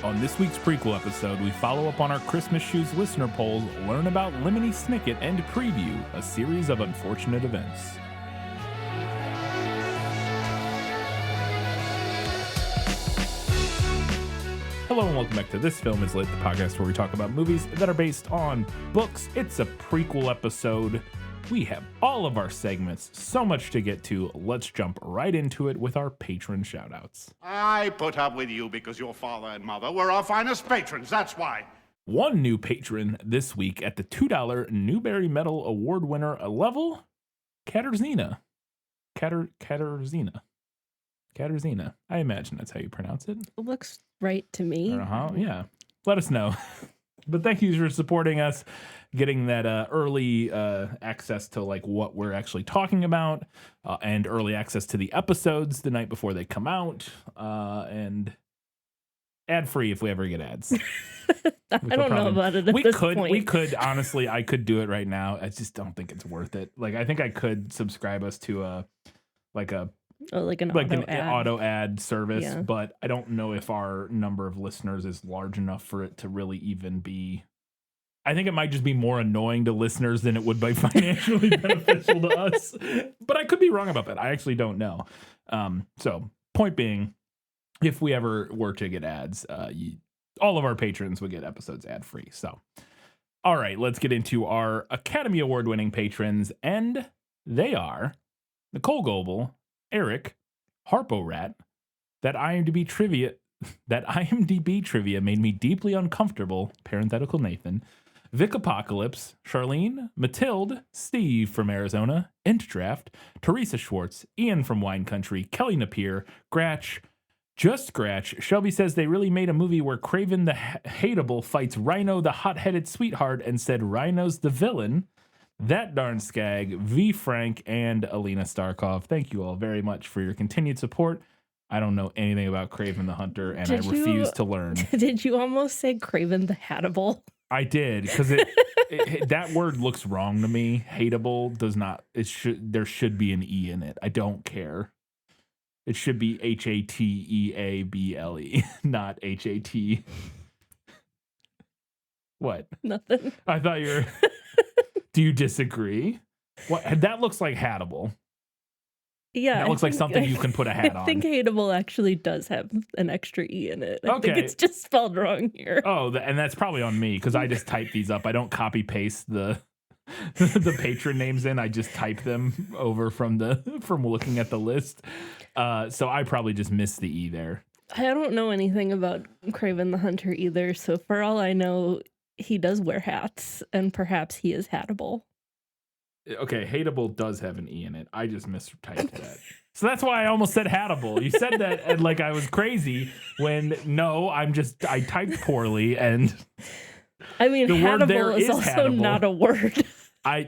On this week's prequel episode, we follow up on our Christmas Shoes listener polls, learn about Lemony Snicket, and preview a series of unfortunate events. Hello and welcome back to This Film Is Lit, the podcast where we talk about movies that are based on books. It's a prequel episode. We have all of our segments, so much to get to. Let's jump right into it with our patron shoutouts. I put up with you because your father and mother were our finest patrons, that's why. One new patron this week at the $2 Newbery Medal Award winner level, Katarzyna. Katarzyna. I imagine that's how you pronounce it. It looks right to me. Yeah. Let us know. But thank you for supporting us, getting that early access to like what we're actually talking about, and early access to the episodes the night before they come out, and ad free if we ever get ads. I don't know about it at this point. We could honestly, I could do it right now. I just don't think it's worth it. Like I think I could subscribe us to an auto ad service, Yeah. but I don't know if our number of listeners is large enough for it to really even be. I think it might just be more annoying to listeners than it would be financially beneficial to us. But I could be wrong about that. I actually don't know. So point being, if we ever were to get ads, all of our patrons would get episodes ad free. So, all right, let's get into our Academy Award winning patrons, and they are Nicole Goebel, Eric, Harpo Rat. That IMDb trivia made me deeply uncomfortable. Parenthetical Nathan. Vic Apocalypse, Charlene, Matilde, Steve from Arizona, Int Draft, Teresa Schwartz, Ian from Wine Country, Kelly Napier, Gratch, Just Gratch. Shelby says they really made a movie where Craven the Hateable fights Rhino the hot-headed sweetheart and said Rhino's the villain. That Darn Skag, V. Frank, and Alina Starkov. Thank you all very much for your continued support. I don't know anything about Craven the Hunter, and I refuse to learn. Did you almost say Craven the Hateable? I did, because that word looks wrong to me. Hateable does not. There should be an E in it. I don't care. It should be Hateable, not HAT. What? Nothing. I thought you were. Do you disagree? What? That looks like Hateable. Yeah. That looks like something you can put a hat on. I think Hateable actually does have an extra E in it. I Okay. think it's just spelled wrong here. Oh, and that's probably on me because I just type these up. I don't copy paste the patron names in. I just type them over from looking at the list. So I probably just missed the E there. I don't know anything about Craven the Hunter either, so for all I know, he does wear hats, and perhaps he is Hateable. Okay, Hateable does have an E in it. I just mistyped that. So that's why I almost said Hateable. You said that and like I was crazy when no, I typed poorly, and I mean, the word there Hateable is is also Hateable. not a word.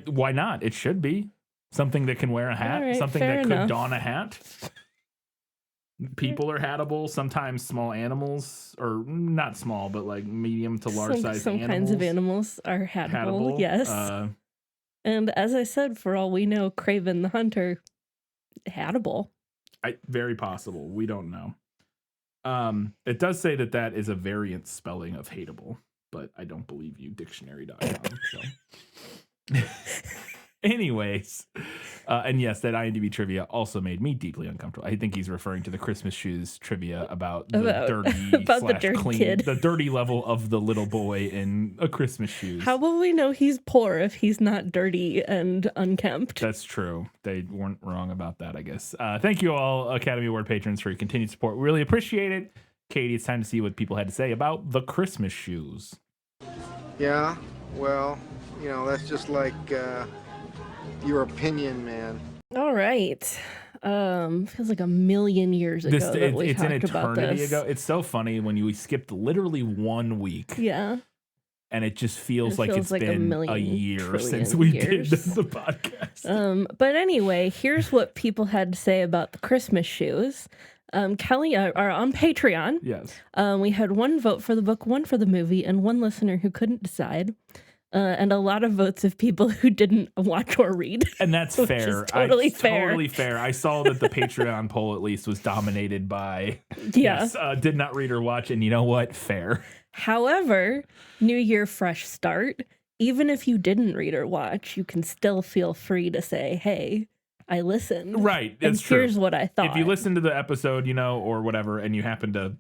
Why not? It should be something that can wear a hat, All right, something fair that could enough. don a hat. People are hattable. Sometimes small animals, or not small, but like medium to large size some animals. kinds of animals are Hateable, yes. And as I said, for all we know, Craven the Hunter, Hateable. Very possible. We don't know. It does say that is a variant spelling of hateable, but I don't believe you, dictionary.com. So. Anyways, and yes, that IMDb trivia also made me deeply uncomfortable. I think he's referring to the Christmas Shoes trivia about the dirty clean, kid. the dirty level of the little boy in a Christmas Shoes. How will we know he's poor if he's not dirty and unkempt? That's true. They weren't wrong about that, I guess. Thank you all, Academy Award patrons, for your continued support. We really appreciate it. Katie, it's time to see what people had to say about the Christmas Shoes. Yeah, well, that's just like your opinion, man. All right. Feels like a million years ago that we it's an talked about eternity this. ago. It's so funny when we skipped literally 1 week. Yeah. And it just feels like it's like been a year since we did the podcast. But anyway, here's what people had to say about the Christmas Shoes. Kelly, are on Patreon. Yes. We had 1 vote for the book, 1 for the movie, and 1 listener who couldn't decide. and a lot of votes of people who didn't watch or read. And that's Which fair. is totally fair. Totally fair. I saw that the Patreon poll at least was dominated by Yeah. did not read or watch, and you know what? Fair. However, New Year, fresh start. Even if you didn't read or watch, you can still feel free to say, hey, I listened. Right. And That's true. here's what I thought. If you listen to the episode, or whatever, and you happen to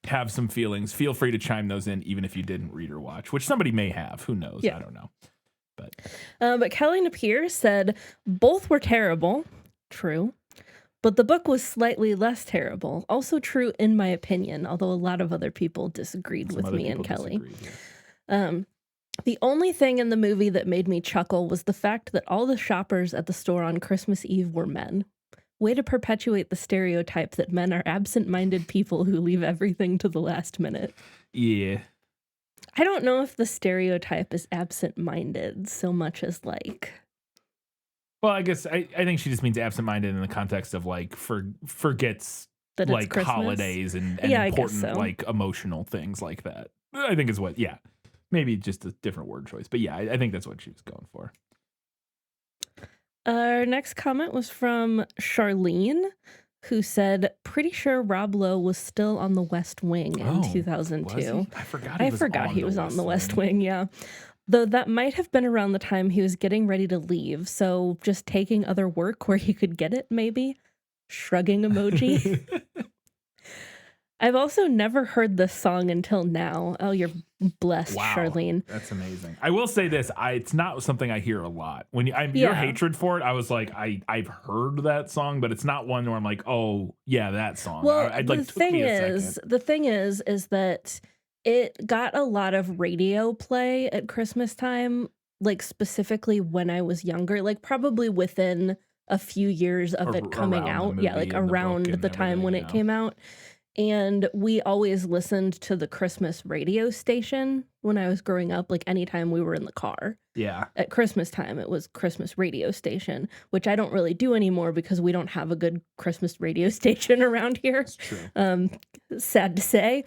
have some feelings, feel free to chime those in, even if you didn't read or watch, which somebody may have. Who knows? Yeah. I don't know. But Kelly Napier said both were terrible. True. But the book was slightly less terrible. Also true in my opinion, although a lot of other people disagreed Some with other me and people Kelly. disagreed, yeah. The only thing in the movie that made me chuckle was the fact that all the shoppers at the store on Christmas Eve were men. Way to perpetuate the stereotype that men are absent-minded people who leave everything to the last minute. Yeah. I don't know if the stereotype is absent-minded so much as like... Well, I guess I think she just means absent-minded in the context of like forgets that it's like Christmas. holidays and Yeah, I guess important so. like emotional things like that. I think is what, yeah. Maybe just a different word choice. But yeah, I think that's what she was going for. Our next comment was from Charlene, who said, pretty sure Rob Lowe was still on the West Wing in 2002. Was he? I forgot he was on the West Wing, yeah. Though that might have been around the time he was getting ready to leave, so just taking other work where he could get it, maybe? Shrugging emoji. I've also never heard this song until now. Oh, you're blessed, Wow, Charlene. that's amazing. I will say this: it's not something I hear a lot. When your hatred for it, I was like, I've heard that song, but it's not one where I'm like, oh yeah, that song. Well, the thing is that it got a lot of radio play at Christmas time, like specifically when I was younger, like probably within a few years of it coming out. Yeah, like around the time when it came out. And we always listened to the Christmas radio station when I was growing up, like anytime we were in the car. Yeah. At Christmas time, it was Christmas radio station, which I don't really do anymore because we don't have a good Christmas radio station around here. That's true. Sad to say.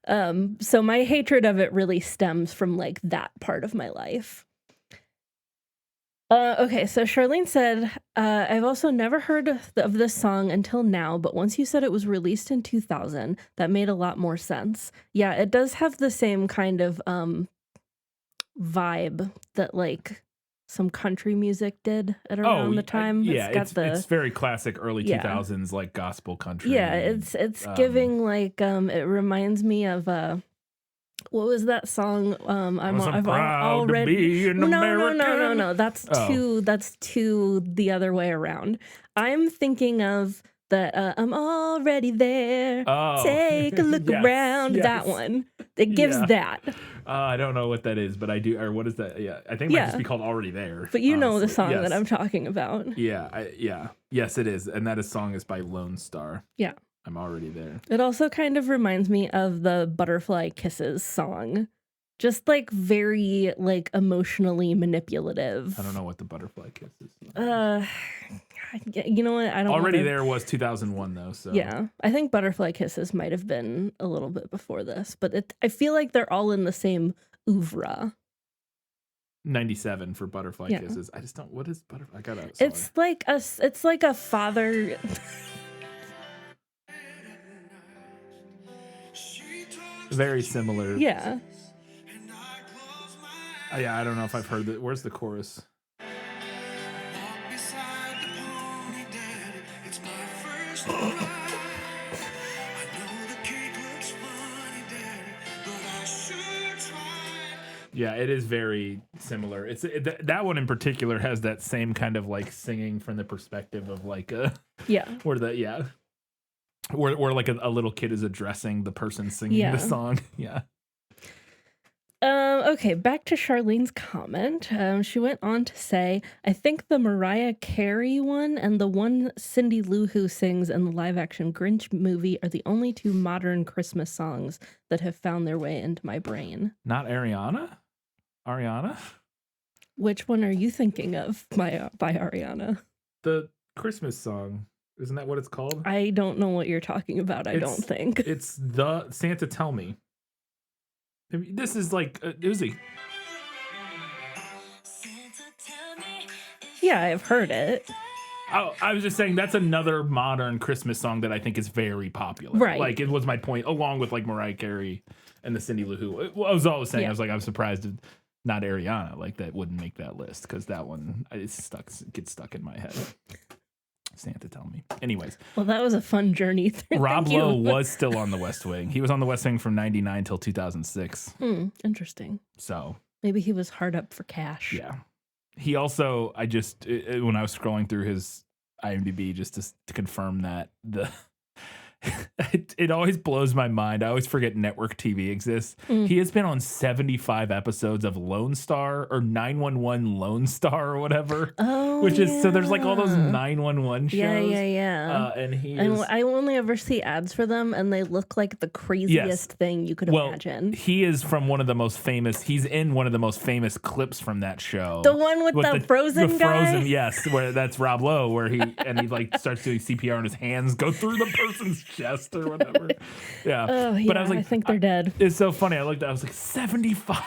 So my hatred of it really stems from like that part of my life. Okay, so Charlene said, I've also never heard of this song until now, but once you said it was released in 2000, that made a lot more sense. Yeah, it does have the same kind of vibe that like some country music did at around the time. It's very classic early 2000s like gospel country. Yeah, it's giving like it reminds me of what was that song? I've already to be an American. No. That's too the other way around. I'm thinking of the I'm already there. Oh. Take a look around. Yes. That one. It gives that. I don't know what that is, but I do. Or what is that? Yeah, I think it might just be called Already There. But you know the song that I'm talking about. Yeah. Yes, it is, and that song is by Lone Star. Yeah. I'm Already There. It also kind of reminds me of the Butterfly Kisses song. Just like very like emotionally manipulative. I don't know what the Butterfly Kiss is. You know what? I don't Already There was 2001 though, so. Yeah. I think Butterfly Kisses might have been a little bit before this, but I feel like they're all in the same oeuvre. 97 for Butterfly Kisses. I just don't. What is Butterfly? I gotta. It's like a father. Very similar. Yeah. Yeah, I don't know if I've heard that. Where's the chorus? Yeah, it is very similar. That one in particular has that same kind of like singing from the perspective of like where like a little kid is addressing the person singing the song. Yeah. Okay, back to Charlene's comment. She went on to say, I think the Mariah Carey one and the one Cindy Lou Who sings in the live-action Grinch movie are the only two modern Christmas songs that have found their way into my brain. Not Ariana? Which one are you thinking of by Ariana? The Christmas song. Isn't that what it's called? I don't know what you're talking about, I don't think. It's the Santa Tell Me. This is like, it was a... Yeah, I've heard it. Oh, I was just saying that's another modern Christmas song that I think is very popular. Right. Like, it was my point, along with like Mariah Carey and the Cindy Lou Who. I was always saying, I was like, I'm surprised not Ariana, like that wouldn't make that list, because that one gets stuck in my head. Santa tell me. Anyways. Well, that was a fun journey through. Rob Lowe was still on the West Wing. He was on the West Wing from 99 till 2006. Interesting. So. Maybe he was hard up for cash. Yeah. He also, when I was scrolling through his IMDb just to confirm that, it always blows my mind. I always forget network TV exists. He has been on 75 episodes of Lone Star or 911 Lone Star or whatever. Oh, which is so there's like all those 911 shows. Yeah. And I only ever see ads for them, and they look like the craziest thing you could imagine. He is from one of the most famous. He's in one of the most famous clips from that show. The one with the Frozen guy. Frozen, yes, where that's Rob Lowe, where he like starts doing CPR and his hands go through the person's chest or whatever. Yeah. Oh, yeah. But I was like, I think they're dead. It's so funny. I looked at it, I was like, 75.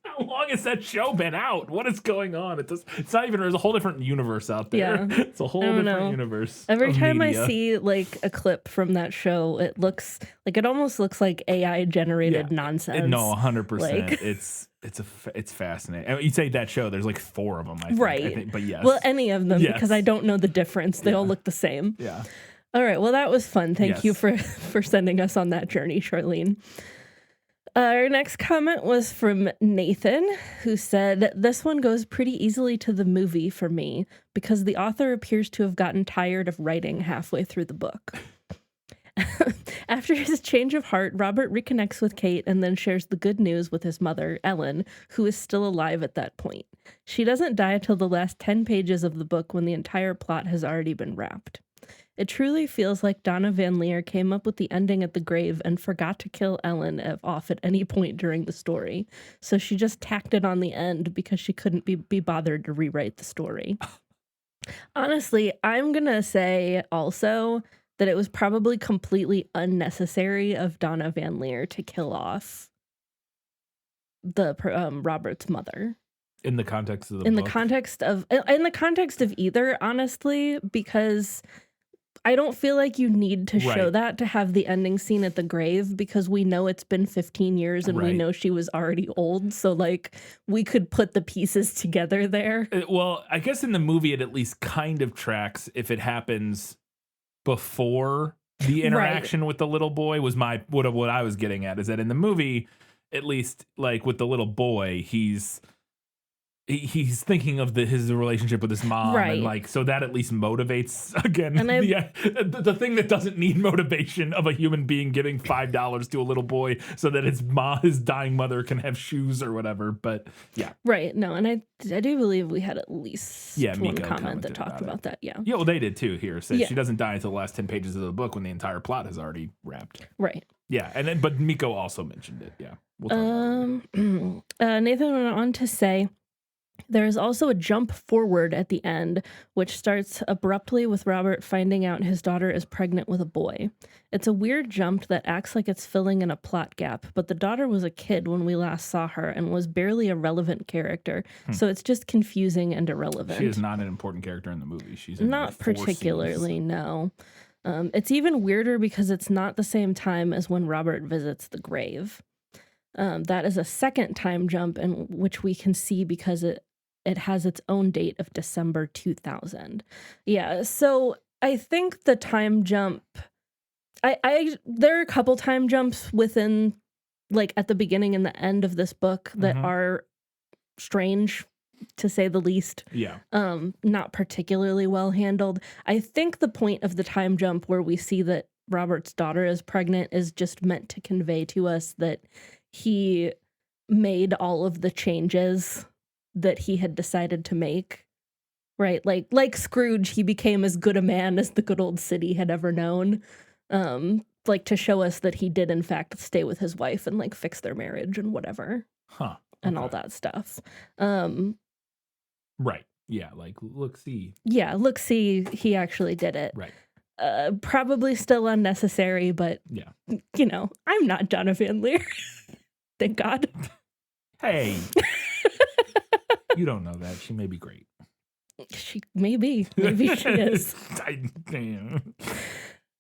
How long has that show been out? What is going on? It's not even, there's a whole different universe out there. Yeah. It's a whole different universe. Every time media. I see like a clip from that show, it almost looks like AI generated nonsense. No, 100%. Like, it's fascinating. I mean, you say that show, there's like 4 of them, I think. Right. But yes. Well, any of them, because I don't know the difference. They all look the same. Yeah. All right. Well, that was fun. Thank you for sending us on that journey, Charlene. Our next comment was from Nathan, who said, "This one goes pretty easily to the movie for me because the author appears to have gotten tired of writing halfway through the book." After his change of heart, Robert reconnects with Kate and then shares the good news with his mother, Ellen, who is still alive at that point. She doesn't die till the last 10 pages of the book when the entire plot has already been wrapped. It truly feels like Donna Van Leer came up with the ending at the grave and forgot to kill Ellen off at any point during the story. So she just tacked it on the end because she couldn't be bothered to rewrite the story. Honestly, I'm going to say also that it was probably completely unnecessary of Donna Van Leer to kill off the Robert's mother. In the context of the book? In the context of either, honestly, because I don't feel like you need to show that to have the ending scene at the grave, because we know it's been 15 years and we know she was already old. So like we could put the pieces together there. Well, I guess in the movie it at least kind of tracks if it happens before the interaction with the little boy was what I was getting at, is that in the movie, at least like with the little boy, he's thinking of his relationship with his mom, and like, so that at least motivates again the thing that doesn't need motivation of a human being giving $5 to a little boy so that his dying mother can have shoes or whatever. But no, and I do believe we had at least one Miko comment that talked about that. Well, they did too here. Says she doesn't die until the last 10 pages of the book when the entire plot is already wrapped. But Miko also mentioned it. We'll Nathan went on to say, there is also a jump forward at the end, which starts abruptly with Robert finding out his daughter is pregnant with a boy. It's a weird jump that acts like it's filling in a plot gap, but the daughter was a kid when we last saw her and was barely a relevant character, so it's just confusing and irrelevant. She is not an important character in the movie. She's not particularly, no. It's even weirder because it's not the same time as when Robert visits the grave. That is a second time jump in which we can see because it has its own date of December 2000. So I think the time jump, there are a couple time jumps within, like at the beginning and the end of this book that are strange, to say the least. Not particularly well handled. I think the point of the time jump where we see that Robert's daughter is pregnant is just meant to convey to us that he made all of the changes that he had decided to make, right? Like Scrooge, he became as good a man as the good old city had ever known. Like to show us that he did in fact stay with his wife and like fix their marriage and whatever. And all that stuff. Like look, see. Look, see, he actually did it. Probably still unnecessary, but you know, I'm not Donna Van Leer. Thank God. Hey. You don't know that. She may be great. Maybe she is.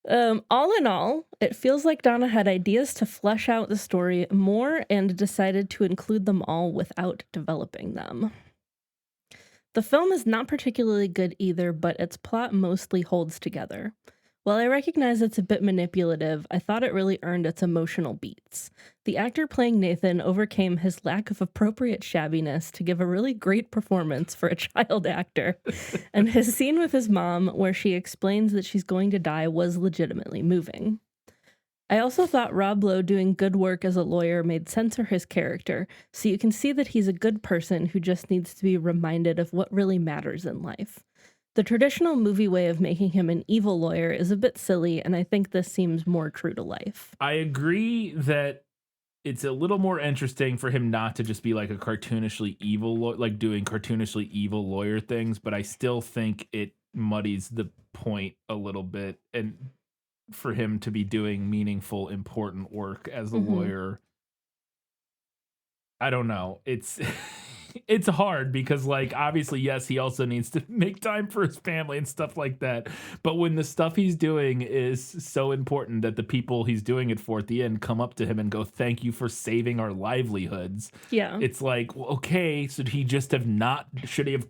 All in all, it feels like Donna had ideas to flesh out the story more and decided to include them all without developing them. The film is not particularly good either, but its plot mostly holds together. While I recognize it's a bit manipulative, I thought it really earned its emotional beats. The actor playing Nathan overcame his lack of appropriate shabbiness to give a really great performance for a child actor, and his scene with his mom, where she explains that she's going to die, was legitimately moving. I also thought Rob Lowe doing good work as a lawyer made sense for his character, so you can see that he's a good person who just needs to be reminded of what really matters in life. The traditional movie way of making him an evil lawyer is a bit silly, and I think this seems more true to life. I agree that it's a little more interesting for him not to just be like a cartoonishly evil, like doing cartoonishly evil lawyer things, but I still think it muddies the point a little bit, and for him to be doing meaningful, important work as a lawyer. I don't know. It's it's hard because, like, obviously, yes, he also needs to make time for his family and stuff like that. But when the stuff he's doing is so important that the people he's doing it for at the end come up to him and go, "Thank you for saving our livelihoods." Yeah. It's like, well, okay, should he have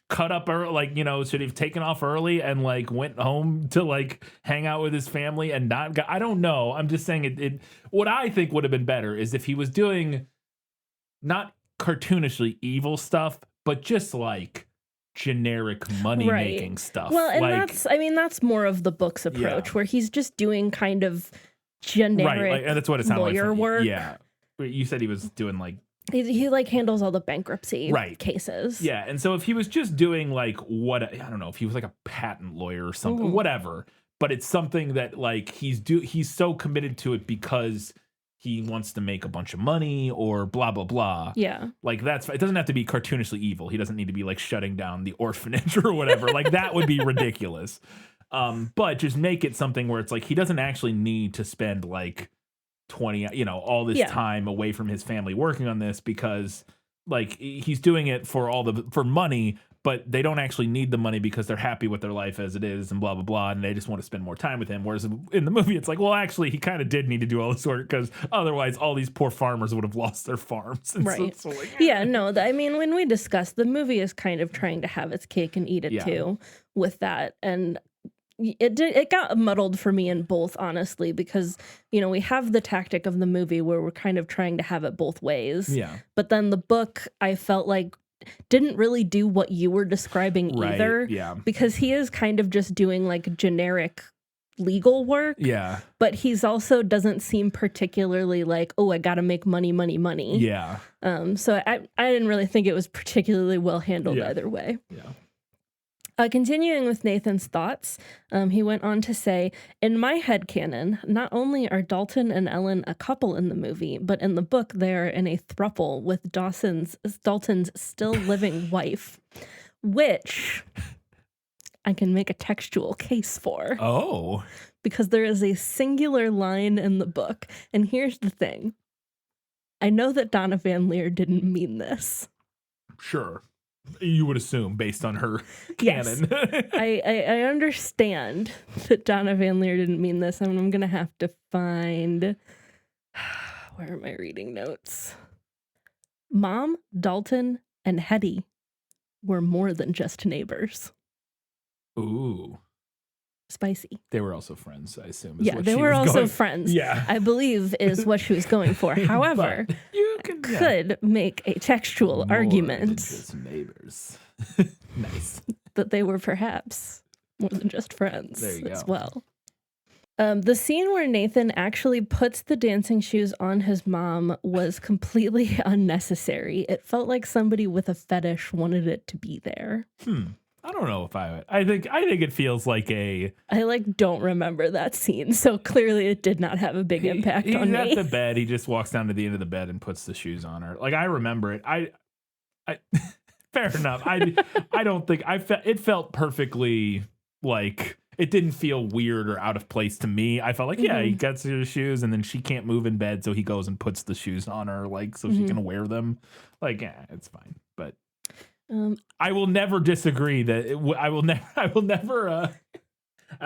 cut up early, like, you know, should he have taken off early and like went home to like hang out with his family and not I don't know. I'm just saying it what I think would have been better is if he was doing not cartoonishly evil stuff, but just like generic money making stuff. Well, and like, that's more of the book's approach, where he's just doing kind of generic and that's what it sounded lawyer like work. Yeah. But you said he was doing like he like handles all the bankruptcy cases. Yeah, and so if he was just doing like I don't know, if he was like a patent lawyer or something, whatever, but it's something that like he's so committed to it because he wants to make a bunch of money or blah blah blah. Yeah. Like it doesn't have to be cartoonishly evil. He doesn't need to be like shutting down the orphanage or whatever. Like that would be ridiculous. But just make it something where it's like he doesn't actually need to spend like 20, all this time away from his family working on this, because like he's doing it for money, but they don't actually need the money because they're happy with their life as it is and blah blah blah, and they just want to spend more time with him. Whereas in the movie it's like, well, actually he kind of did need to do all this work because otherwise all these poor farmers would have lost their farms. And right. So like, yeah, no, when we discussed, the movie is kind of trying to have its cake and eat it too with that, and it got muddled for me in both, honestly, because we have the tactic of the movie where we're kind of trying to have it both ways. Yeah. But then the book, I felt like, didn't really do what you were describing either. Yeah. Because he is kind of just doing like generic legal work. Yeah. But he's also doesn't seem particularly like, oh, I gotta make money. Yeah. So I didn't really think it was particularly well handled either way. Yeah. Continuing with Nathan's thoughts, he went on to say, in my headcanon, not only are Dalton and Ellen a couple in the movie, but in the book they are in a throuple with Dalton's still living wife, which I can make a textual case for. Oh. Because there is a singular line in the book, and here's the thing. I know that Donna Van Leer didn't mean this. Sure. You would assume based on her canon. Yes. I understand that Donna Van Leer didn't mean this. I'm going to have to find... Where are my reading notes? Mom, Dalton, and Hetty were more than just neighbors. Ooh. Spicy. They were also friends, I assume. Yeah, they were also friends. Yeah. I believe is what she was going for. However, you could make a textual more argument than just neighbors. Nice. that they were perhaps more than just friends there you as go. well. The scene where Nathan actually puts the dancing shoes on his mom was completely unnecessary. It felt like somebody with a fetish wanted it to be there. I don't know if I think it feels like I don't remember that scene, so clearly it did not have a big impact on me. He's at the bed. He just walks down to the end of the bed and puts the shoes on her. Like, I remember it. I fair enough. I don't think it felt perfectly like it didn't feel weird or out of place to me. I felt like he gets her shoes and then she can't move in bed, so he goes and puts the shoes on her, like so she can wear them. Like, it's fine, but. I will never disagree that I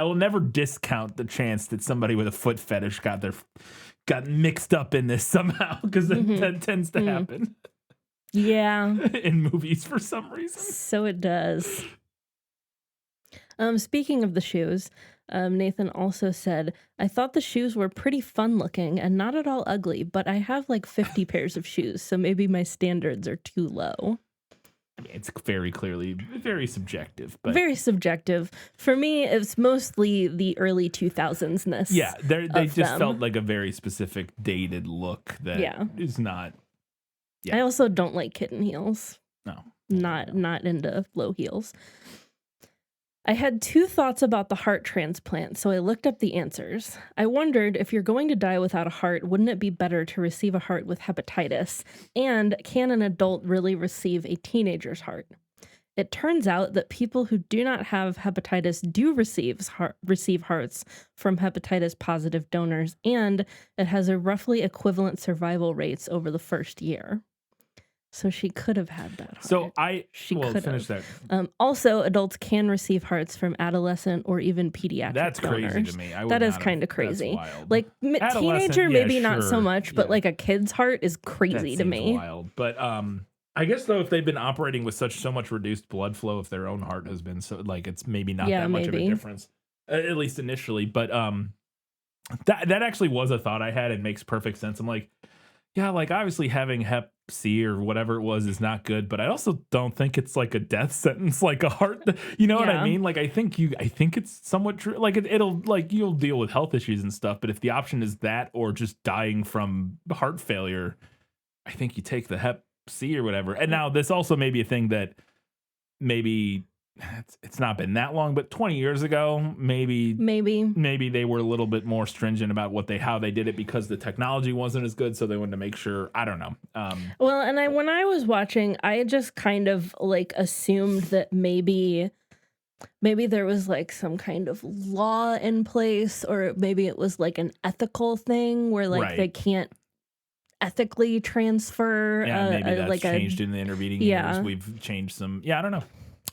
will never discount the chance that somebody with a foot fetish got mixed up in this somehow, because that tends to happen. Yeah. In movies for some reason. So it does. Speaking of the shoes, Nathan also said, I thought the shoes were pretty fun looking and not at all ugly, but I have like 50 pairs of shoes, so maybe my standards are too low. I mean, it's very clearly very subjective. But very subjective. For me, it's mostly the early 2000s-ness. Yeah, they just felt like a very specific dated look that is not. Yeah. I also don't like kitten heels. No. Not into low heels. I had 2 thoughts about the heart transplant, so I looked up the answers. I wondered, if you're going to die without a heart, wouldn't it be better to receive a heart with hepatitis? And can an adult really receive a teenager's heart? It turns out that people who do not have hepatitis do receive hearts from hepatitis-positive donors, and it has a roughly equivalent survival rates over the first year. So she could have had that heart. So finish that. Also, adults can receive hearts from adolescent or even pediatric That's donors. crazy to me. That is kind of crazy. That's wild. Like teenager, maybe not so much, but Yeah. like a kid's heart is crazy That to me. seems wild. But I guess though, if they've been operating with so much reduced blood flow, if their own heart has been so, like, it's maybe not that much of a difference, at least initially. But that actually was a thought I had. It makes perfect sense. I'm like, yeah, like obviously having Hep C or whatever it was is not good, but I also don't think it's like a death sentence, like a heart. You know what I mean? Like I think it's somewhat true. Like it'll like you'll deal with health issues and stuff, but if the option is that or just dying from heart failure, I think you take the Hep C or whatever. And now this also may be a thing that maybe it's not been that long, but 20 years ago, maybe they were a little bit more stringent about how they did it because the technology wasn't as good, so they wanted to make sure. I don't know. Well, and when I was watching, I just kind of like assumed that maybe there was like some kind of law in place, or maybe it was like an ethical thing where like they can't ethically transfer. Yeah, maybe that's like changed in the intervening years. We've changed some. Yeah, I don't know.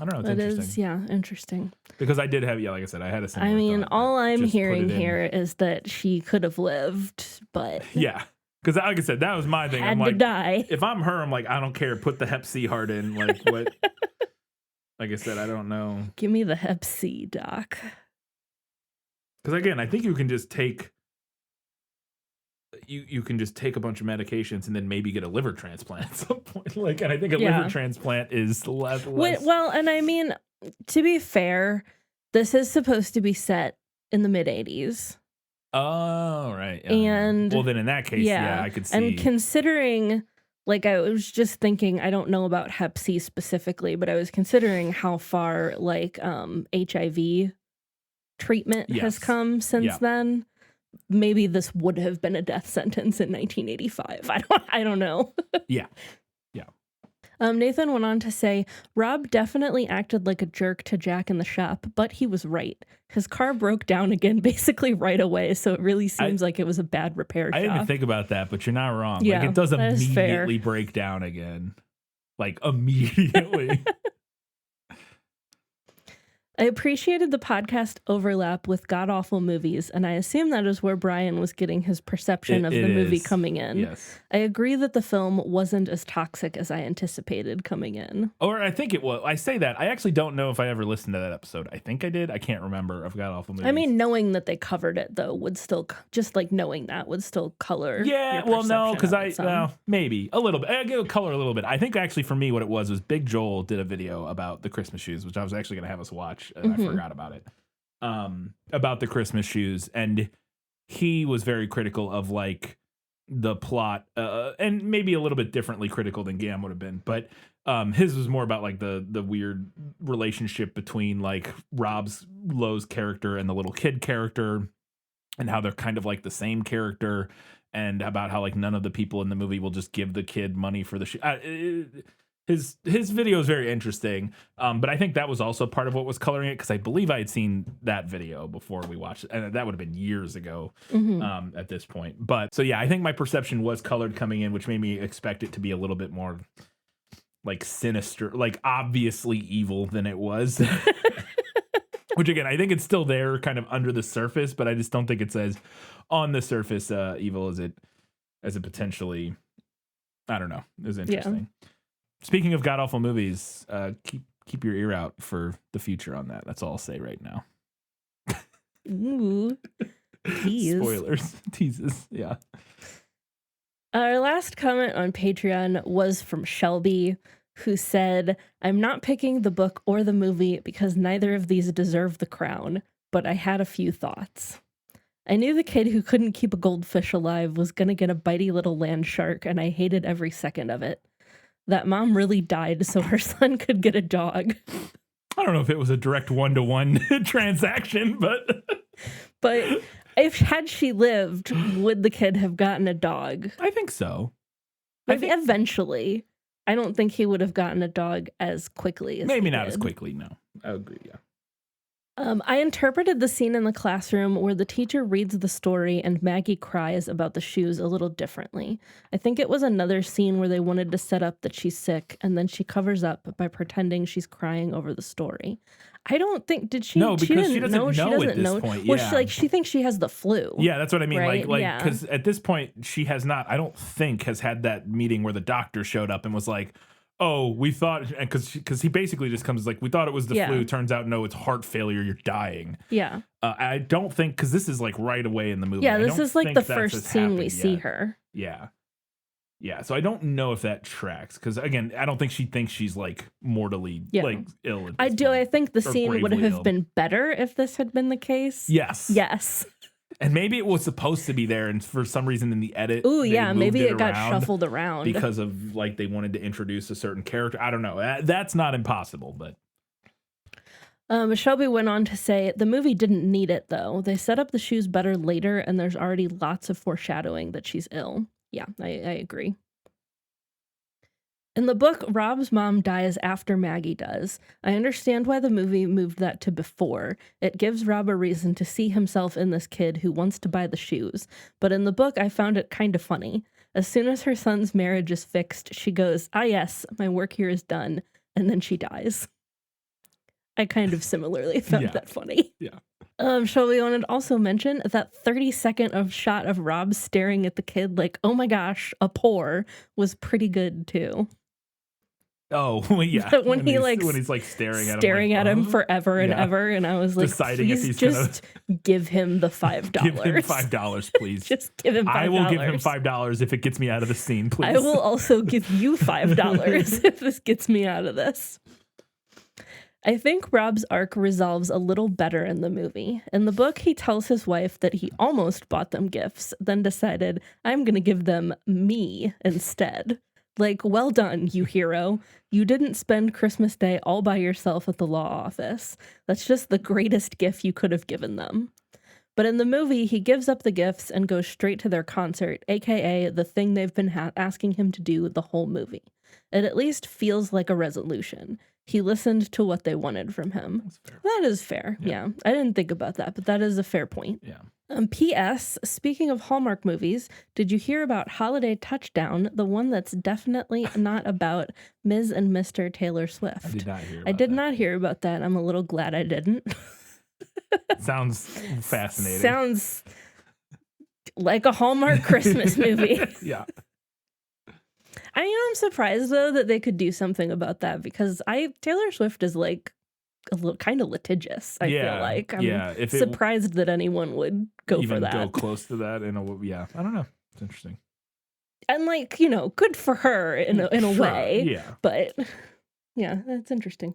It's interesting. Interesting. Because I did have, like I said, I had a similar thought, all I'm hearing here is that she could have lived, but yeah. Because like I said, that was my thing. Had I'm to like, die. If I'm her, I'm like, I don't care. Put the Hep C heart in. Like what? Like I said, I don't know. Give me the Hep C, doc. Because again, I think you can just take. You can just take a bunch of medications and then maybe get a liver transplant at some point. Like, and I think a liver transplant is less. Well, and I mean, to be fair, this is supposed to be set in the mid 80s. Oh, right. Yeah. And well, then in that case, I could see. And considering, like, I was just thinking, I don't know about Hep C specifically, but I was considering how far like HIV treatment has come since then. Maybe this would have been a death sentence in 1985. I don't know. Yeah. Nathan went on to say, Rob definitely acted like a jerk to Jack in the shop, but he was right. His car broke down again basically right away, so it really seems like it was a bad repair shop. I didn't even think about that, but you're not wrong. Yeah, like it does immediately break down again. Like immediately. I appreciated the podcast overlap with god-awful movies, and I assume that is where Brian was getting his perception of the movie coming in. Yes. I agree that the film wasn't as toxic as I anticipated coming in. Or I think it was. I say that. I actually don't know if I ever listened to that episode. I think I did. I can't remember of god-awful movies. I mean, knowing that they covered it, though, would still, just like knowing that would still color. Yeah, well, no, because maybe a little bit. I give it color a little bit. I think actually for me what it was Big Joel did a video about the Christmas shoes, which I was actually going to have us watch. And I forgot about it. About the Christmas shoes, and he was very critical of like the plot, and maybe a little bit differently critical than Gam would have been. But his was more about like the weird relationship between like Lowe's character and the little kid character, and how they're kind of like the same character, and about how like none of the people in the movie will just give the kid money for the shoe. His video is very interesting, but I think that was also part of what was coloring it, because I believe I had seen that video before we watched it, and that would have been years ago at this point. But so yeah, I think my perception was colored coming in, which made me expect it to be a little bit more like sinister, like obviously evil than it was. Which again, I think it's still there kind of under the surface, but I just don't think it's as on the surface evil as it potentially, I don't know, is interesting. Yeah. Speaking of god awful movies, keep your ear out for the future on that. That's all I'll say right now. Ooh. Tease. Spoilers. Teases. Yeah. Our last comment on Patreon was from Shelby, who said, I'm not picking the book or the movie because neither of these deserve the crown, but I had a few thoughts. I knew the kid who couldn't keep a goldfish alive was going to get a bitey little land shark, and I hated every second of it. That mom really died so her son could get a dog. I don't know if it was a direct one-to-one transaction, but... But had she lived, would the kid have gotten a dog? I think so. Maybe eventually. I don't think he would have gotten a dog as quickly as maybe not as quickly, no. I agree, yeah. I interpreted the scene in the classroom where the teacher reads the story and Maggie cries about the shoes a little differently. I think it was another scene where they wanted to set up that she's sick, and then she covers up by pretending she's crying over the story. I don't think, did she? No, because she doesn't know at this point. Well, she thinks she has the flu. Yeah, that's what I mean. Right? Like, because at this point, she has not, I don't think, has had that meeting where the doctor showed up and was like, oh, we thought, because he basically just comes like, we thought it was the flu. Turns out, no, it's heart failure. You're dying. Yeah. I don't think, because this is like right away in the movie. Yeah, this is like the first scene we see her. Yeah. Yeah, so I don't know if that tracks, because again, I don't think she thinks she's like mortally like ill. I think the scene would have been better if this had been the case. Yes. Yes. And maybe it was supposed to be there, and for some reason in the edit, maybe it got shuffled around because of like they wanted to introduce a certain character. I don't know. That's not impossible, but. Shelby went on to say, the movie didn't need it, though. They set up the shoes better later, and there's already lots of foreshadowing that she's ill. Yeah, I agree. In the book, Rob's mom dies after Maggie does. I understand why the movie moved that to before. It gives Rob a reason to see himself in this kid who wants to buy the shoes. But in the book, I found it kind of funny. As soon as her son's marriage is fixed, she goes, ah yes, my work here is done. And then she dies. I kind of similarly found that funny. Yeah. Shelby wanted to also mention that 30-second of shot of Rob staring at the kid like, oh my gosh, a pour, was pretty good too. Oh, well, yeah. when he's like staring at him forever and ever, and I was like, deciding if he's just give him the $5. Give him $5, please. Just give him $5. I will give him $5 if it gets me out of the scene, please. I will also give you $5 if this gets me out of this. I think Rob's arc resolves a little better in the movie. In the book, he tells his wife that he almost bought them gifts, then decided, I'm going to give them me instead. Like, well done, you hero. You didn't spend Christmas Day all by yourself at the law office. That's just the greatest gift you could have given them. But in the movie, he gives up the gifts and goes straight to their concert, aka the thing they've been asking him to do the whole movie. It at least feels like a resolution. He listened to what they wanted from him. That is fair. Yeah. I didn't think about that, but that is a fair point. Yeah. P.S. Speaking of Hallmark movies, did you hear about Holiday Touchdown, the one that's definitely not about Ms. and Mr. Taylor Swift? I did not hear about I did not hear about that. I'm a little glad I didn't. Sounds fascinating. Sounds like a Hallmark Christmas movie. Yeah. I'm surprised though that they could do something about that, because Taylor Swift is like a little kind of litigious. I feel like I'm surprised that anyone would go for that. Go close to that in a I don't know. It's interesting. And like, good for her in a way. Yeah. But yeah, that's interesting.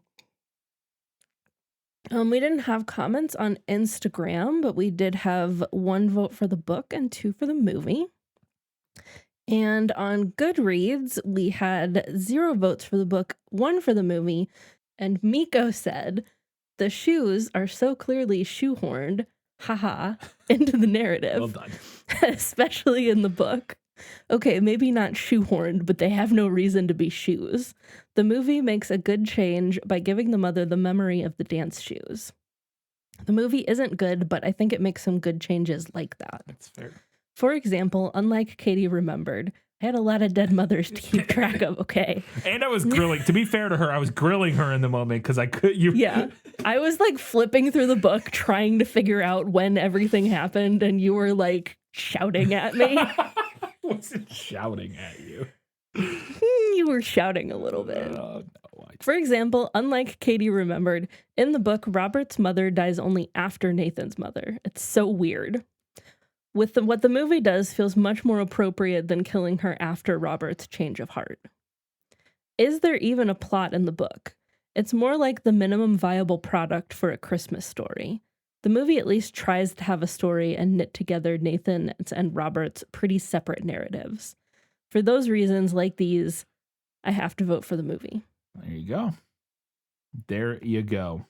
We didn't have comments on Instagram, but we did have 1 vote for the book and 2 for the movie. And on Goodreads, we had 0 votes for the book, 1 for the movie. And Miko said, the shoes are so clearly shoehorned, haha, into the narrative. Well done. Especially in the book. Okay, maybe not shoehorned, but they have no reason to be shoes. The movie makes a good change by giving the mother the memory of the dance shoes. The movie isn't good, but I think it makes some good changes like that. That's fair. For example, unlike Katie remembered, I had a lot of dead mothers to keep track of, okay? And I was grilling. To be fair to her, I was grilling her in the moment because I could. Yeah. I was like flipping through the book trying to figure out when everything happened, and you were like shouting at me. I wasn't shouting at you. You were shouting a little bit. No. For example, unlike Katie remembered, in the book, Robert's mother dies only after Nathan's mother. It's so weird. What the movie does feels much more appropriate than killing her after Robert's change of heart. Is there even a plot in the book? It's more like the minimum viable product for a Christmas story. The movie at least tries to have a story and knit together Nathan's and Robert's pretty separate narratives. For those reasons, like these, I have to vote for the movie. There you go. There you go.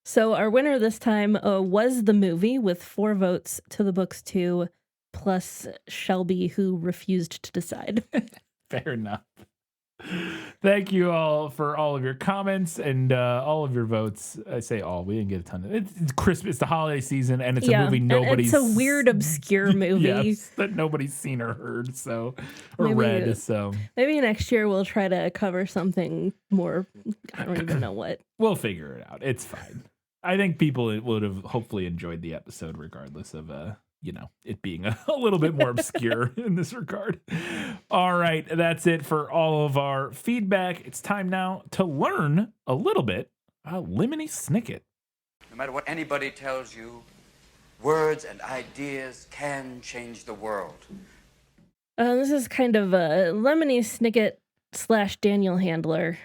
So our winner this time was the movie with 4 votes to the books 2, plus Shelby, who refused to decide. Fair enough. Thank you all for all of your comments and all of your votes. I say all. We didn't get a ton of it. It's Christmas. It's the holiday season, and it's a movie nobody's. It's a weird, obscure movie. Yes, that nobody's seen or heard, or maybe, read. So maybe next year we'll try to cover something more. I don't even know what. We'll figure it out. It's fine. I think people would have hopefully enjoyed the episode, regardless of it being a little bit more obscure in this regard. All right, that's it for all of our feedback. It's time now to learn a little bit about Lemony Snicket. No matter what anybody tells you, words and ideas can change the world. This is kind of a Lemony Snicket / Daniel Handler.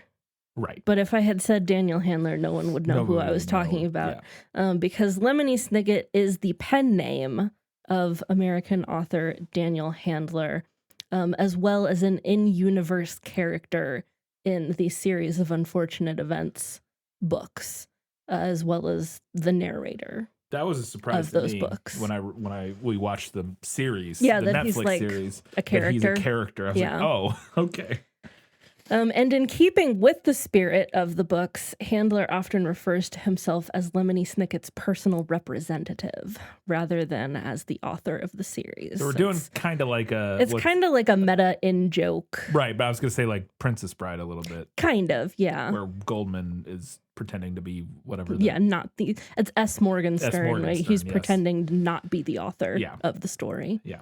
Right. But if I had said Daniel Handler, no one would know who I was talking about. Yeah. Because Lemony Snicket is the pen name of American author Daniel Handler, as well as an in-universe character in the series of Unfortunate Events books, as well as the narrator. That was a surprise of to those me books. when we watched the series, yeah, the that Netflix he's like series, a character. That he's a character. I was like, oh, okay. And in keeping with the spirit of the books, Handler often refers to himself as Lemony Snicket's personal representative, rather than as the author of the series. So we're doing kind of like a... It's kind of like a meta in-joke. Right, but I was going to say like Princess Bride a little bit. Kind of, yeah. Where Goldman is pretending to be whatever. It's S. Morgenstern, right? He's yes. pretending to not be the author of the story. Yeah.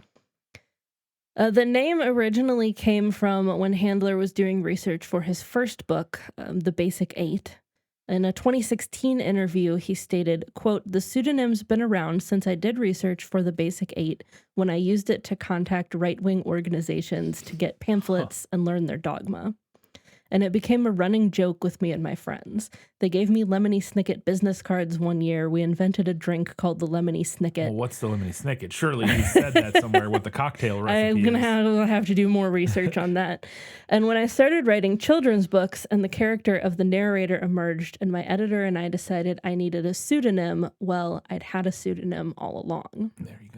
The name originally came from when Handler was doing research for his first book, The Basic 8. In a 2016 interview, he stated, quote, "The pseudonym's been around since I did research for The Basic 8 when I used it to contact right-wing organizations to get pamphlets and learn their dogma. And it became a running joke with me and my friends. They gave me Lemony Snicket business cards one year. We invented a drink called the Lemony Snicket." Well, what's the Lemony Snicket? Surely you said that somewhere what the cocktail recipe I'm going to have to do more research on that. And when I started writing children's books and the character of the narrator emerged and my editor and I decided I needed a pseudonym, well, I'd had a pseudonym all along. There you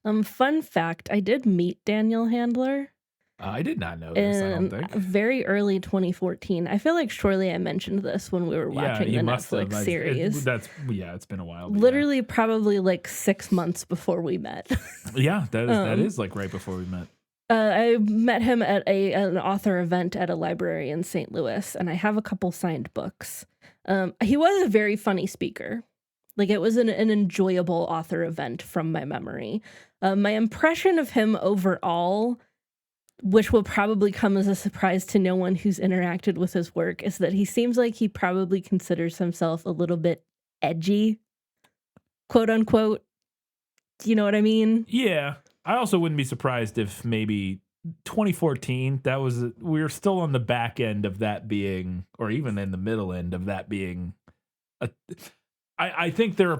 go. Fun fact, I did meet Daniel Handler. I did not know this, I don't think. Very early 2014. I feel like surely I mentioned this when we were watching the Netflix series. It's been a while. Literally probably like 6 months before we met. Yeah, that is like right before we met. I met him at an author event at a library in St. Louis, and I have a couple signed books. He was a very funny speaker. Like, it was an enjoyable author event from my memory. My impression of him overall, which will probably come as a surprise to no one who's interacted with his work, is that he seems like he probably considers himself a little bit edgy, quote unquote. Do you know what I mean? Yeah. I also wouldn't be surprised if maybe 2014, we were still on the back end of that being, or even in the middle end of that being, I think there are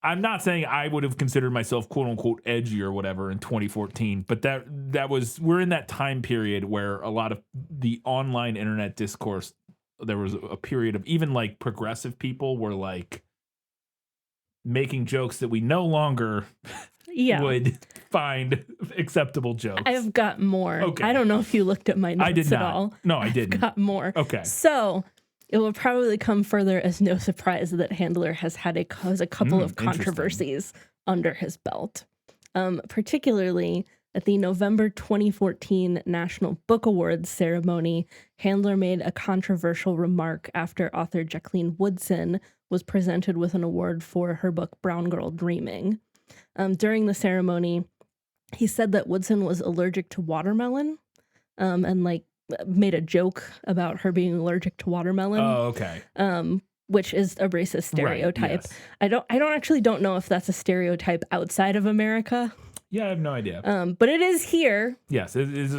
I'm not saying I would have considered myself quote unquote edgy or whatever in 2014, but we're in that time period where a lot of the online internet discourse, there was a period of even like progressive people were like making jokes that we no longer would find acceptable jokes. I've got more. Okay. I don't know if you looked at my notes I did not. at all. No, I didn't. I've got more. Okay. So it will probably come further as no surprise that Handler has had a couple of controversies under his belt. Particularly At the November 2014 National Book Awards ceremony, Handler made a controversial remark after author Jacqueline Woodson was presented with an award for her book Brown Girl Dreaming. During the ceremony, he said that Woodson was allergic to watermelon, and like made a joke about her being allergic to watermelon. Oh, okay. Which is a racist stereotype. Right, yes. I don't know if that's a stereotype outside of America. Yeah, I have no idea. But it is here. Yes, it is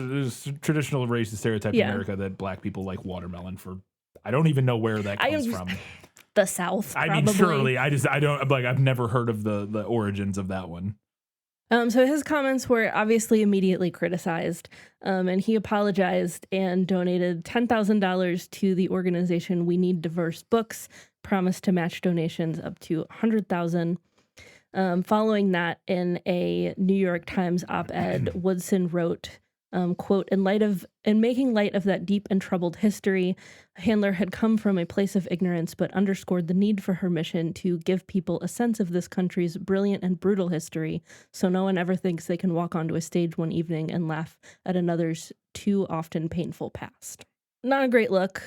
a traditional racist stereotype in America that black people like watermelon for. I don't even know where that comes from. The South, probably. I mean, surely. I've never heard of the origins of that one. So his comments were obviously immediately criticized, and he apologized and donated $10,000 to the organization We Need Diverse Books, promised to match donations up to $100,000. Following that, in a New York Times op-ed, Woodson wrote, quote, in making light of that deep and troubled history, Handler had come from a place of ignorance, but underscored the need for her mission to give people a sense of this country's brilliant and brutal history, so no one ever thinks they can walk onto a stage one evening and laugh at another's too often painful past. Not a great look.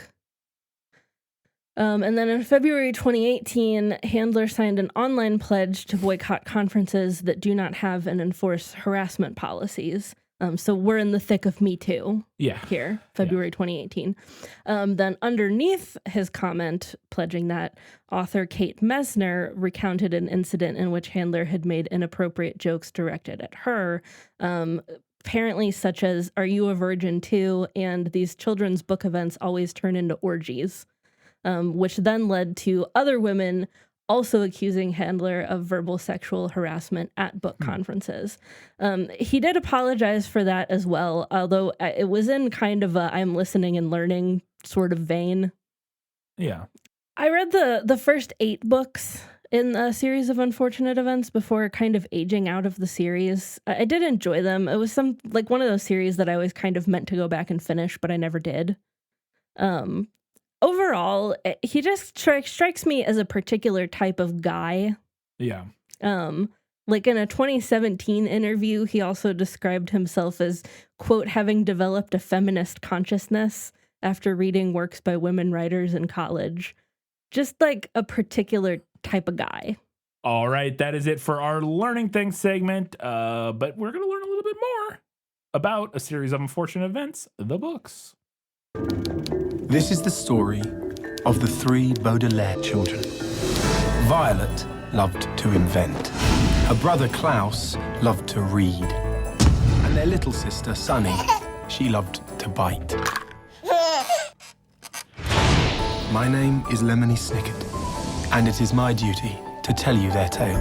And then in February 2018, Handler signed an online pledge to boycott conferences that do not have and enforce harassment policies. So we're in the thick of Me Too here, February 2018. Then underneath his comment pledging that, author Kate Messner recounted an incident in which Handler had made inappropriate jokes directed at her, apparently such as, "Are you a virgin too?" and "These children's book events always turn into orgies," which then led to other women also accusing Handler of verbal sexual harassment at book conferences. He did apologize for that as well, although it was in kind of a I'm listening and learning sort of vein. Yeah. I read the first 8 books in a series of unfortunate events before kind of aging out of the series. I did enjoy them. It was one of those series that I always kind of meant to go back and finish, but I never did. Overall, he just strikes me as a particular type of guy. Yeah. Like in a 2017 interview, he also described himself as, quote, having developed a feminist consciousness after reading works by women writers in college. Just like a particular type of guy. All right, that is it for our Learning Things segment. But we're going to learn a little bit more about a series of unfortunate events, the books. This is the story of the 3 Baudelaire children. Violet loved to invent. Her brother Klaus loved to read. And their little sister Sunny, she loved to bite. My name is Lemony Snicket, and it is my duty to tell you their tale.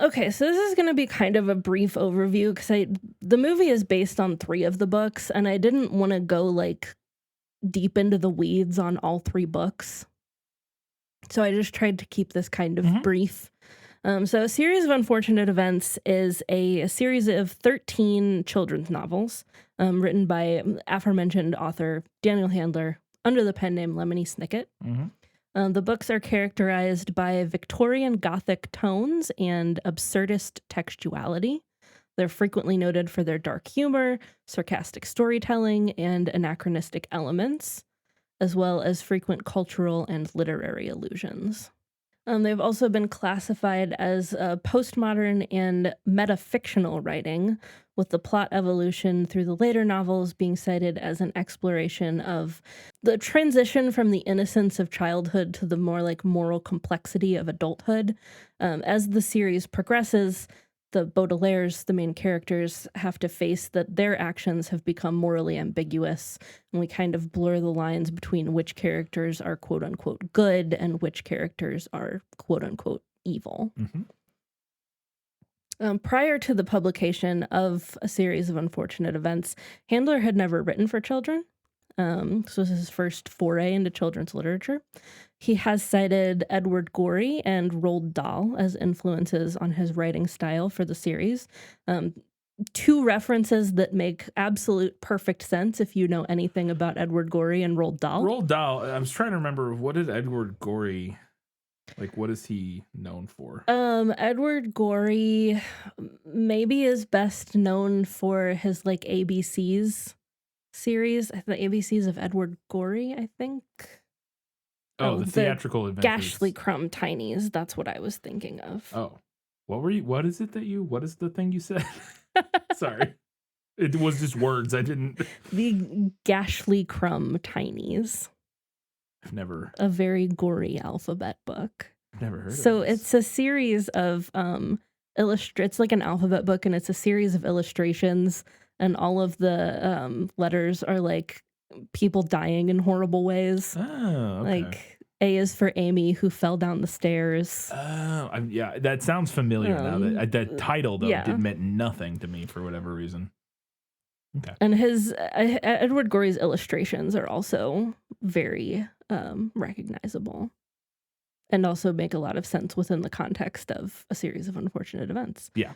Okay, so this is going to be kind of a brief overview because the movie is based on 3 of the books, and I didn't want to go like deep into the weeds on all 3 books. So I just tried to keep this kind of brief. So A Series of Unfortunate Events is a series of 13 children's novels written by aforementioned author Daniel Handler under the pen name Lemony Snicket. The books are characterized by Victorian Gothic tones and absurdist textuality. They're frequently noted for their dark humor, sarcastic storytelling, and anachronistic elements, as well as frequent cultural and literary allusions. They've also been classified as postmodern and metafictional writing, with the plot evolution through the later novels being cited as an exploration of the transition from the innocence of childhood to the more like moral complexity of adulthood. As the series progresses, the Baudelaires, the main characters, have to face that their actions have become morally ambiguous, and we kind of blur the lines between which characters are quote-unquote good and which characters are quote-unquote evil. Prior to the publication of A Series of Unfortunate Events, Handler had never written for children. This was his first foray into children's literature. He has cited Edward Gorey and Roald Dahl as influences on his writing style for the series. 2 references that make absolute perfect sense if you know anything about Edward Gorey and Roald Dahl. Roald Dahl, I was trying to remember, what did Edward Gorey Like, what is he known for? Edward Gorey maybe is best known for his like ABCs series, the ABCs of Edward Gorey, I think. Oh, the theatrical adventures. Gashly Crumb Tinies. That's what I was thinking of. Oh, what is the thing you said? Sorry. It was just words. I didn't. The Gashly Crumb Tinies. I've never. A very gory alphabet book. I've never heard of So this. it's a series of it's like an alphabet book, and it's a series of illustrations, and all of the letters are like people dying in horrible ways. Oh, okay. Like A is for Amy, who fell down the stairs. Oh, yeah, that sounds familiar now. That title, though, yeah. meant nothing to me for whatever reason. Okay. And his Edward Gorey's illustrations are also very recognizable, and also make a lot of sense within the context of a series of unfortunate events. Yeah.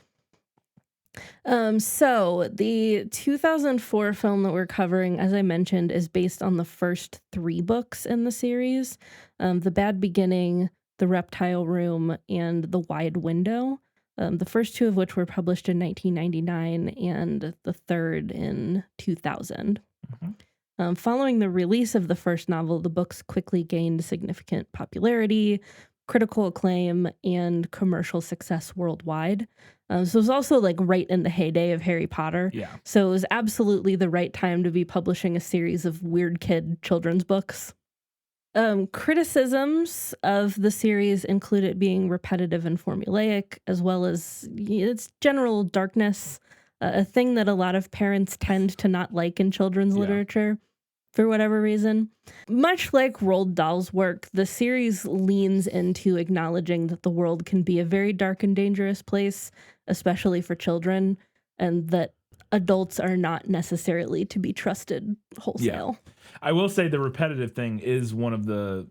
So the 2004 film that we're covering, as I mentioned, is based on the first 3 books in the series, The Bad Beginning, The Reptile Room, and The Wide Window. The first 2 of which were published in 1999 and the third in 2000. Mm-hmm. Following the release of the first novel, the books quickly gained significant popularity, critical acclaim, and commercial success worldwide. So it was also like right in the heyday of Harry Potter. Yeah. So it was absolutely the right time to be publishing a series of weird kid children's books. Criticisms of the series include it being repetitive and formulaic, as well as its general darkness, a thing that a lot of parents tend to not like in children's literature for whatever reason. Much like Roald Dahl's work, the series leans into acknowledging that the world can be a very dark and dangerous place, especially for children, and that adults are not necessarily to be trusted wholesale. Yeah. I will say the repetitive thing is one of the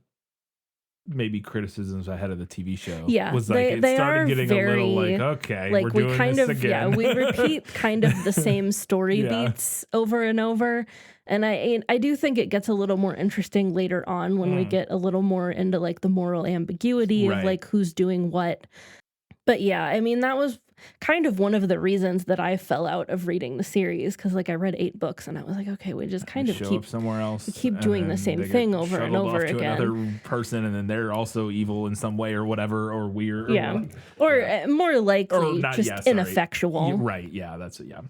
maybe criticisms I had of the TV show. Yeah, was like they it started are getting very, a little like, okay, like we're doing kind this of again. we repeat kind of the same story beats over and over. And I do think it gets a little more interesting later on when we get a little more into like the moral ambiguity of like who's doing what. But yeah, I mean, that was kind of one of the reasons that I fell out of reading the series, because like I read 8 books and I was like, okay, we just kind of keep somewhere else. We keep doing the same thing over and over again. Another person, and then they're also evil in some way or whatever, or weird. Or more likely or not, just ineffectual. Right? Yeah, that's it. Yeah.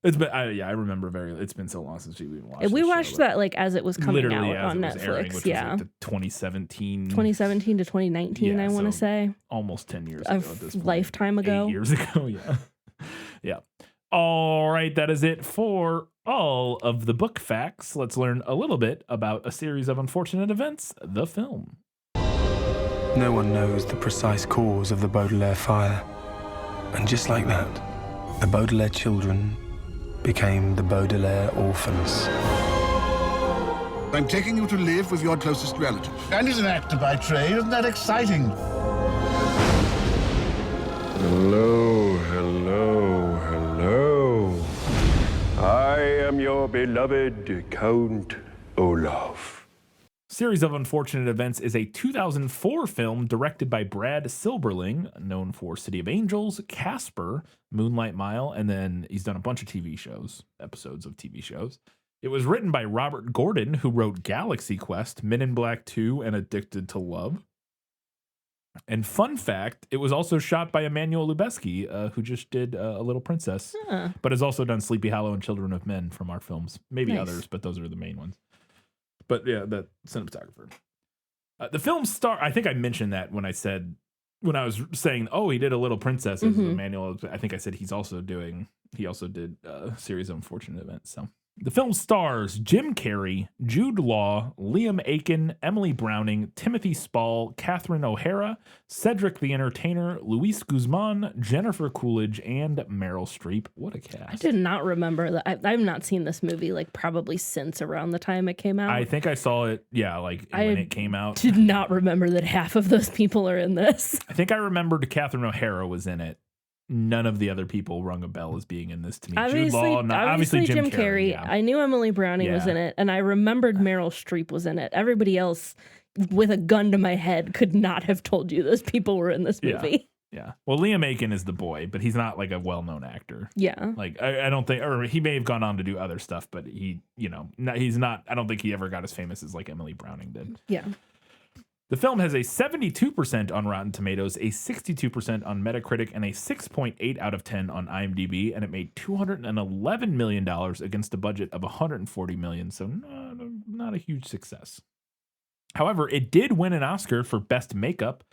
It's been, I remember it's been so long since we watched. We watched that like as it was coming out on Netflix. Airing, which was like the 2017 to 2019, I want to say. Almost 10 years ago at this point. Lifetime ago. 8 years ago, yeah. Yeah. All right, that is it for all of the book facts. Let's learn a little bit about A Series of Unfortunate Events, the film. No one knows the precise cause of the Baudelaire fire. And just like that, the Baudelaire children became the Baudelaire orphans. I'm taking you to live with your closest relative. And he's an actor by trade. Isn't that exciting? Hello, hello, hello. I am your beloved Count Olaf. Series of Unfortunate Events is a 2004 film directed by Brad Silberling, known for City of Angels, Casper, Moonlight Mile, and then he's done a bunch of TV shows, episodes of TV shows. It was written by Robert Gordon, who wrote Galaxy Quest, Men in Black 2, and Addicted to Love. And fun fact, it was also shot by Emmanuel Lubezki, who just did A Little Princess, but has also done Sleepy Hollow and Children of Men from our films. Maybe others, but those are the main ones. But yeah, the cinematographer. The film I think I mentioned that when I was saying, oh, he did A Little Princess as Emmanuel. I think I said he also did a Series of Unfortunate Events. So the film stars Jim Carrey, Jude Law, Liam Aiken, Emily Browning, Timothy Spall, Catherine O'Hara, Cedric the Entertainer, Luis Guzman, Jennifer Coolidge, and Meryl Streep. What a cast. I did not remember that. I've not seen this movie like probably since around the time it came out. I think I saw it, when it came out. Did not remember that half of those people are in this. I think I remembered Catherine O'Hara was in it. None of the other people rung a bell as being in this to me. Obviously Jim Carrey. Yeah. I knew Emily Browning was in it, and I remembered Meryl Streep was in it. Everybody else, with a gun to my head, could not have told you those people were in this movie. Yeah. Well, Liam Aiken is the boy, but he's not like a well-known actor. Yeah. Like I don't think, or he may have gone on to do other stuff, but he, he's not. I don't think he ever got as famous as like Emily Browning did. Yeah. The film has a 72% on Rotten Tomatoes, a 62% on Metacritic, and a 6.8 out of 10 on IMDb, and it made $211 million against a budget of $140 million, so not a huge success. However, it did win an Oscar for Best Makeup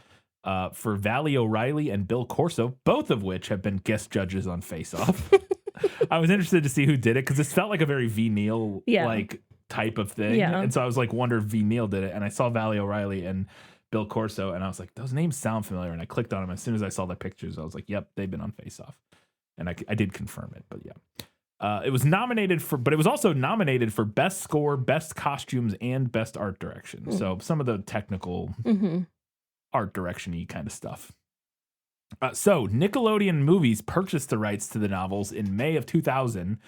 for Valley O'Reilly and Bill Corso, both of which have been guest judges on Face Off. I was interested to see who did it, because this felt like a very V. Neil type of thing. Yeah. And so I was like, wonder if V. Neil did it. And I saw Valley O'Reilly and Bill Corso, and I was like, those names sound familiar. And I clicked on them. As soon as I saw the pictures, I was like, yep, they've been on Face Off. And I did confirm it, but yeah. It was nominated but it was also nominated for Best Score, Best Costumes, and Best Art Direction. So some of the technical art direction-y kind of stuff. So Nickelodeon Movies purchased the rights to the novels in May of 2000.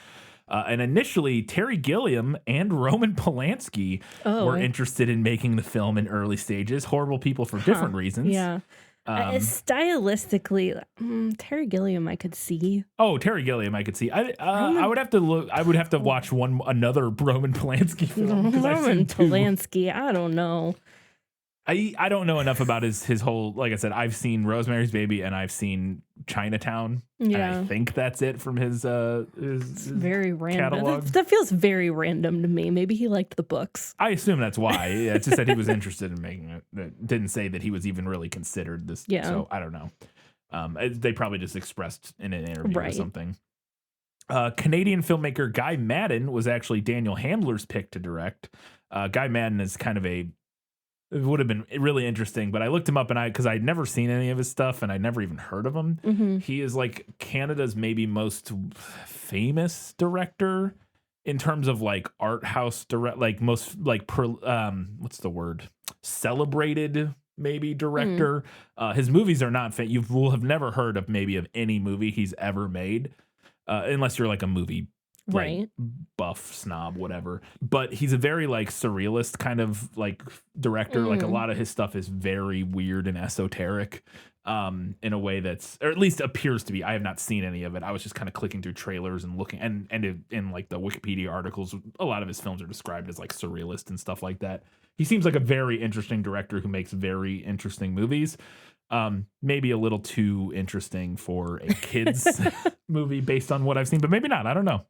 And initially, Terry Gilliam and Roman Polanski were interested in making the film in early stages. Horrible people for different reasons. Yeah. Stylistically, Terry Gilliam, I could see. Oh, Terry Gilliam, I could see. I would have to look. I would have to watch another Roman Polanski film. Roman Polanski, I don't know. I don't know enough about his whole, like I said, I've seen Rosemary's Baby and I've seen Chinatown. Yeah. And I think that's it from his very random. catalog. That feels very random to me. Maybe he liked the books. I assume that's why. It just said he was interested in making it. It didn't say that he was even really considered this. Yeah. So I don't know. They probably just expressed in an interview or something. Canadian filmmaker Guy Maddin was actually Daniel Handler's pick to direct. Guy Maddin is kind of it would have been really interesting, but I looked him up because I'd never seen any of his stuff and I'd never even heard of him. Mm-hmm. He is like Canada's maybe most famous director in terms of like art house like most like what's the word? Celebrated maybe director. His movies are not you will have never heard of any movie he's ever made, unless you're like a movie right buff snob, whatever. But he's a very like surrealist kind of like director. Like a lot of his stuff is very weird and esoteric in a way that's, or at least appears to be. I have not seen any of it. I was just kind of clicking through trailers and looking, and in like the Wikipedia articles, a lot of his films are described as like surrealist and stuff like that. He seems like a very interesting director who makes very interesting movies. Maybe a little too interesting for a kid's movie based on what I've seen, but maybe not. I don't know.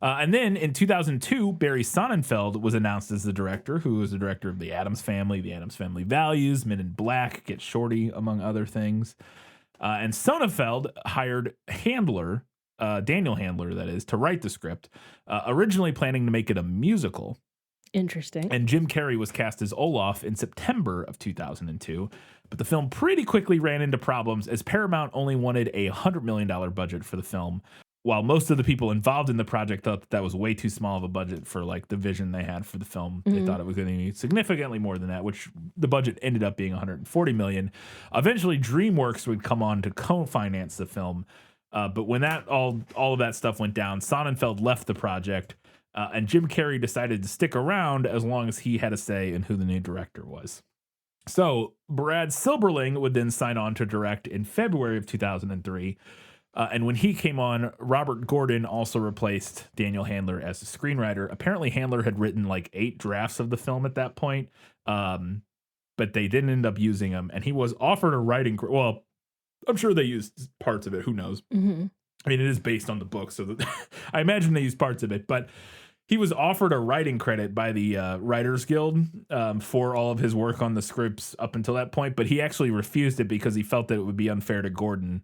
And then in 2002, Barry Sonnenfeld was announced as the director, who was the director of The Addams Family, The Addams Family Values, Men in Black, Get Shorty, among other things. And Sonnenfeld hired Handler, Daniel Handler, that is, to write the script, originally planning to make it a musical. Interesting. And Jim Carrey was cast as Olaf in September of 2002. But the film pretty quickly ran into problems as Paramount only wanted a $100 million budget for the film, while most of the people involved in the project thought that was way too small of a budget for like the vision they had for the film. They thought it was going to be significantly more than that, which the budget ended up being $140 million. Eventually, DreamWorks would come on to co-finance the film. But when that all of that stuff went down, Sonnenfeld left the project, and Jim Carrey decided to stick around as long as he had a say in who the new director was. So Brad Silberling would then sign on to direct in February of 2003. And when he came on, Robert Gordon also replaced Daniel Handler as the screenwriter. Apparently, Handler had written like 8 drafts of the film at that point, but they didn't end up using him. And he was offered a writing. Well, I'm sure they used parts of it. Who knows? Mm-hmm. I mean, it is based on the book, so I imagine they used parts of it. But he was offered a writing credit by the Writers Guild for all of his work on the scripts up until that point. But he actually refused it because he felt that it would be unfair to Gordon.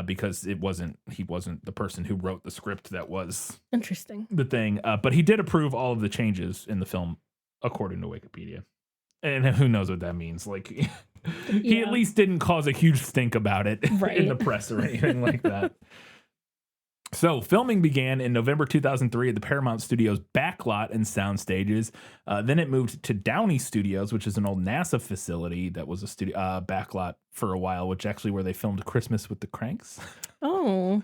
Because he wasn't the person who wrote the script that was interesting. The thing. But he did approve all of the changes in the film, according to Wikipedia. And who knows what that means? Like, he at least didn't cause a huge stink about it in the press or anything like that. So filming began in November 2003 at the Paramount Studios backlot and sound stages. Then it moved to Downey Studios, which is an old NASA facility that was a backlot for a while, which actually where they filmed Christmas with the Cranks. Oh.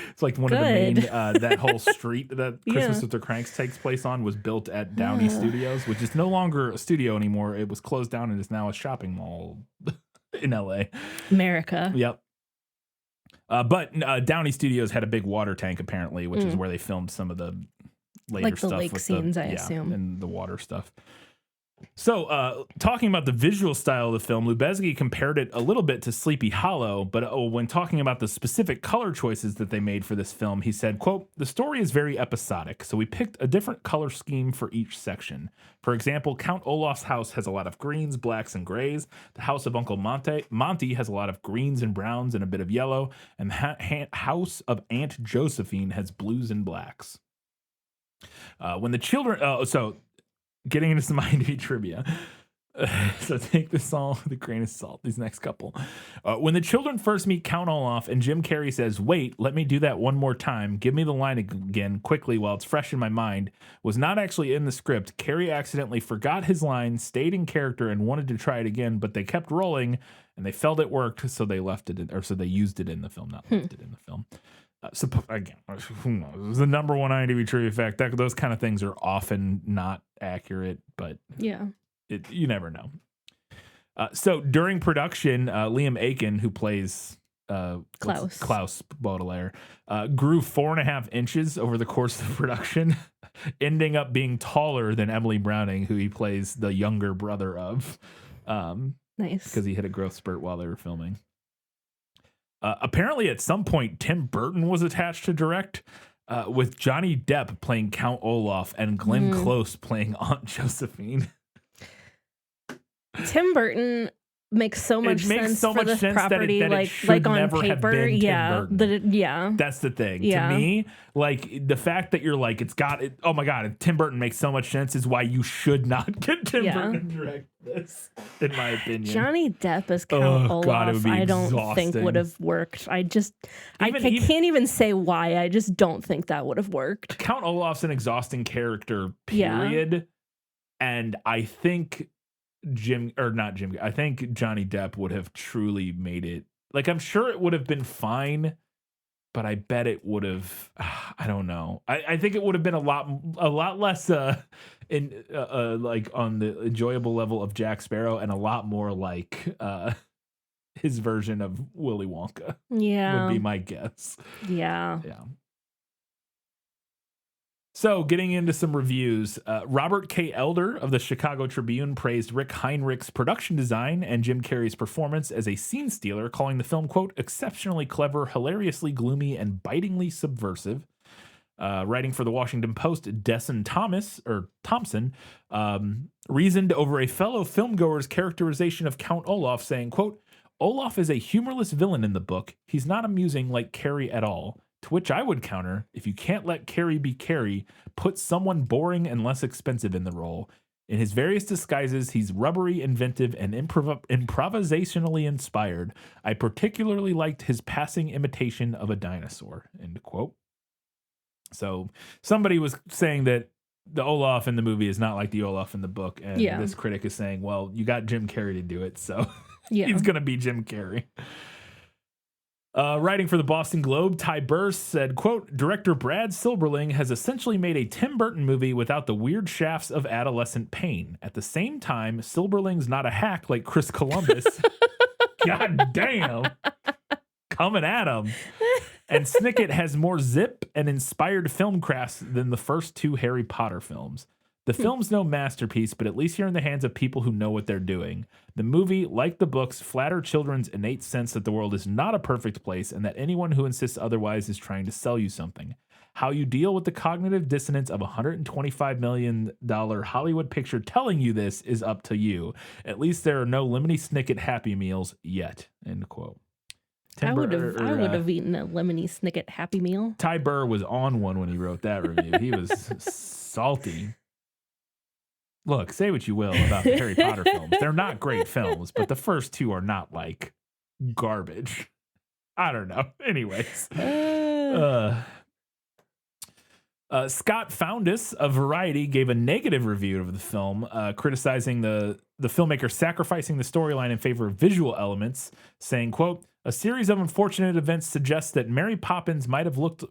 It's like one of the main, Good. that whole street that Christmas Yeah. with the Cranks takes place on was built at Downey Studios, which is no longer a studio anymore. It was closed down and is now a shopping mall in LA. America. Yep. But Downey Studios had a big water tank apparently, which is where they filmed some of the later Like the stuff lake with scenes, I assume. and the water stuff. So, talking about the visual style of the film, Lubezki compared it a little bit to Sleepy Hollow, but when talking about the specific color choices that they made for this film, he said, quote, "The story is very episodic, so we picked a different color scheme for each section. For example, Count Olaf's house has a lot of greens, blacks, and grays. The house of Uncle Monty has a lot of greens and browns and a bit of yellow, and the house of Aunt Josephine has blues and blacks." When the children... so... Getting into some IMDb trivia. So take this all with a grain of salt, these next couple. When the children first meet Count Olaf and Jim Carrey says, "Wait, let me do that one more time. Give me the line again quickly while it's fresh in my mind," was not actually in the script. Carrey accidentally forgot his line, stayed in character, and wanted to try it again, but they kept rolling and they felt it worked, so they left it in, or so they used it in the film, not left it in the film. So again, who knows? It was the number one IMDb trivia fact. Those kind of things are often not accurate, but Yeah. you never know. So during production, Liam Aiken, who plays Klaus Baudelaire, grew 4.5 inches over the course of production, ending up being taller than Emily Browning, who he plays the younger brother of. Nice. Because he hit a growth spurt while they were filming. Apparently, at some point, Tim Burton was attached to direct, with Johnny Depp playing Count Olaf and Glenn Close playing Aunt Josephine. Tim Burton makes so much sense for this property, like on paper. Yeah, yeah. That's the thing. Yeah. To me, like the fact that you're like, it's got it. Oh my God, Tim Burton makes so much sense is why you should not get Tim Burton to direct this, in my opinion. Johnny Depp as Count Olaf, God, it would be I don't think would have worked. I can't even say why. I just don't think that would have worked. Count Olaf's an exhausting character, period. Yeah. And I think I think Johnny Depp would have truly made it. Like, I'm sure it would have been fine, but I bet it would have. I don't know. I think it would have been a lot less like on the enjoyable level of Jack Sparrow, and a lot more like his version of Willy Wonka. Yeah, would be my guess. Yeah. So, getting into some reviews, Robert K. Elder of the Chicago Tribune praised Rick Heinrich's production design and Jim Carrey's performance as a scene stealer, calling the film, quote, "exceptionally clever, hilariously gloomy, and bitingly subversive." Writing for the Washington Post, Desson Thompson reasoned over a fellow filmgoer's characterization of Count Olaf, saying, quote, "Olaf is a humorless villain in the book. He's not amusing like Carrey at all. To which I would counter, if you can't let Carrey be Carrey, put someone boring and less expensive in the role. In his various disguises, he's rubbery, inventive, and improvisationally inspired. I particularly liked his passing imitation of a dinosaur," end quote. So somebody was saying that the Olaf in the movie is not like the Olaf in the book, and this critic is saying, well, you got Jim Carrey to do it, so he's going to be Jim Carrey. Writing for the Boston Globe, Ty Burr said, quote, "Director Brad Silberling has essentially made a Tim Burton movie without the weird shafts of adolescent pain. At the same time, Silberling's not a hack like Chris Columbus." God damn. Coming at him. "And Snicket has more zip and inspired film crafts than the first two Harry Potter films. The film's no masterpiece, but at least you're in the hands of people who know what they're doing. The movie, like the books, flatter children's innate sense that the world is not a perfect place and that anyone who insists otherwise is trying to sell you something. How you deal with the cognitive dissonance of a $125 million Hollywood picture telling you this is up to you. At least there are no Lemony Snicket Happy Meals yet," end quote. I would have eaten a Lemony Snicket Happy Meal. Ty Burr was on one when he wrote that review. He was salty. Look, say what you will about the Harry Potter films. They're not great films, but the first two are not like garbage. I don't know. Anyways. Scott Foundas of Variety gave a negative review of the film, criticizing the filmmaker sacrificing the storyline in favor of visual elements, saying, quote, A series of unfortunate events suggests what Mary Poppins might have looked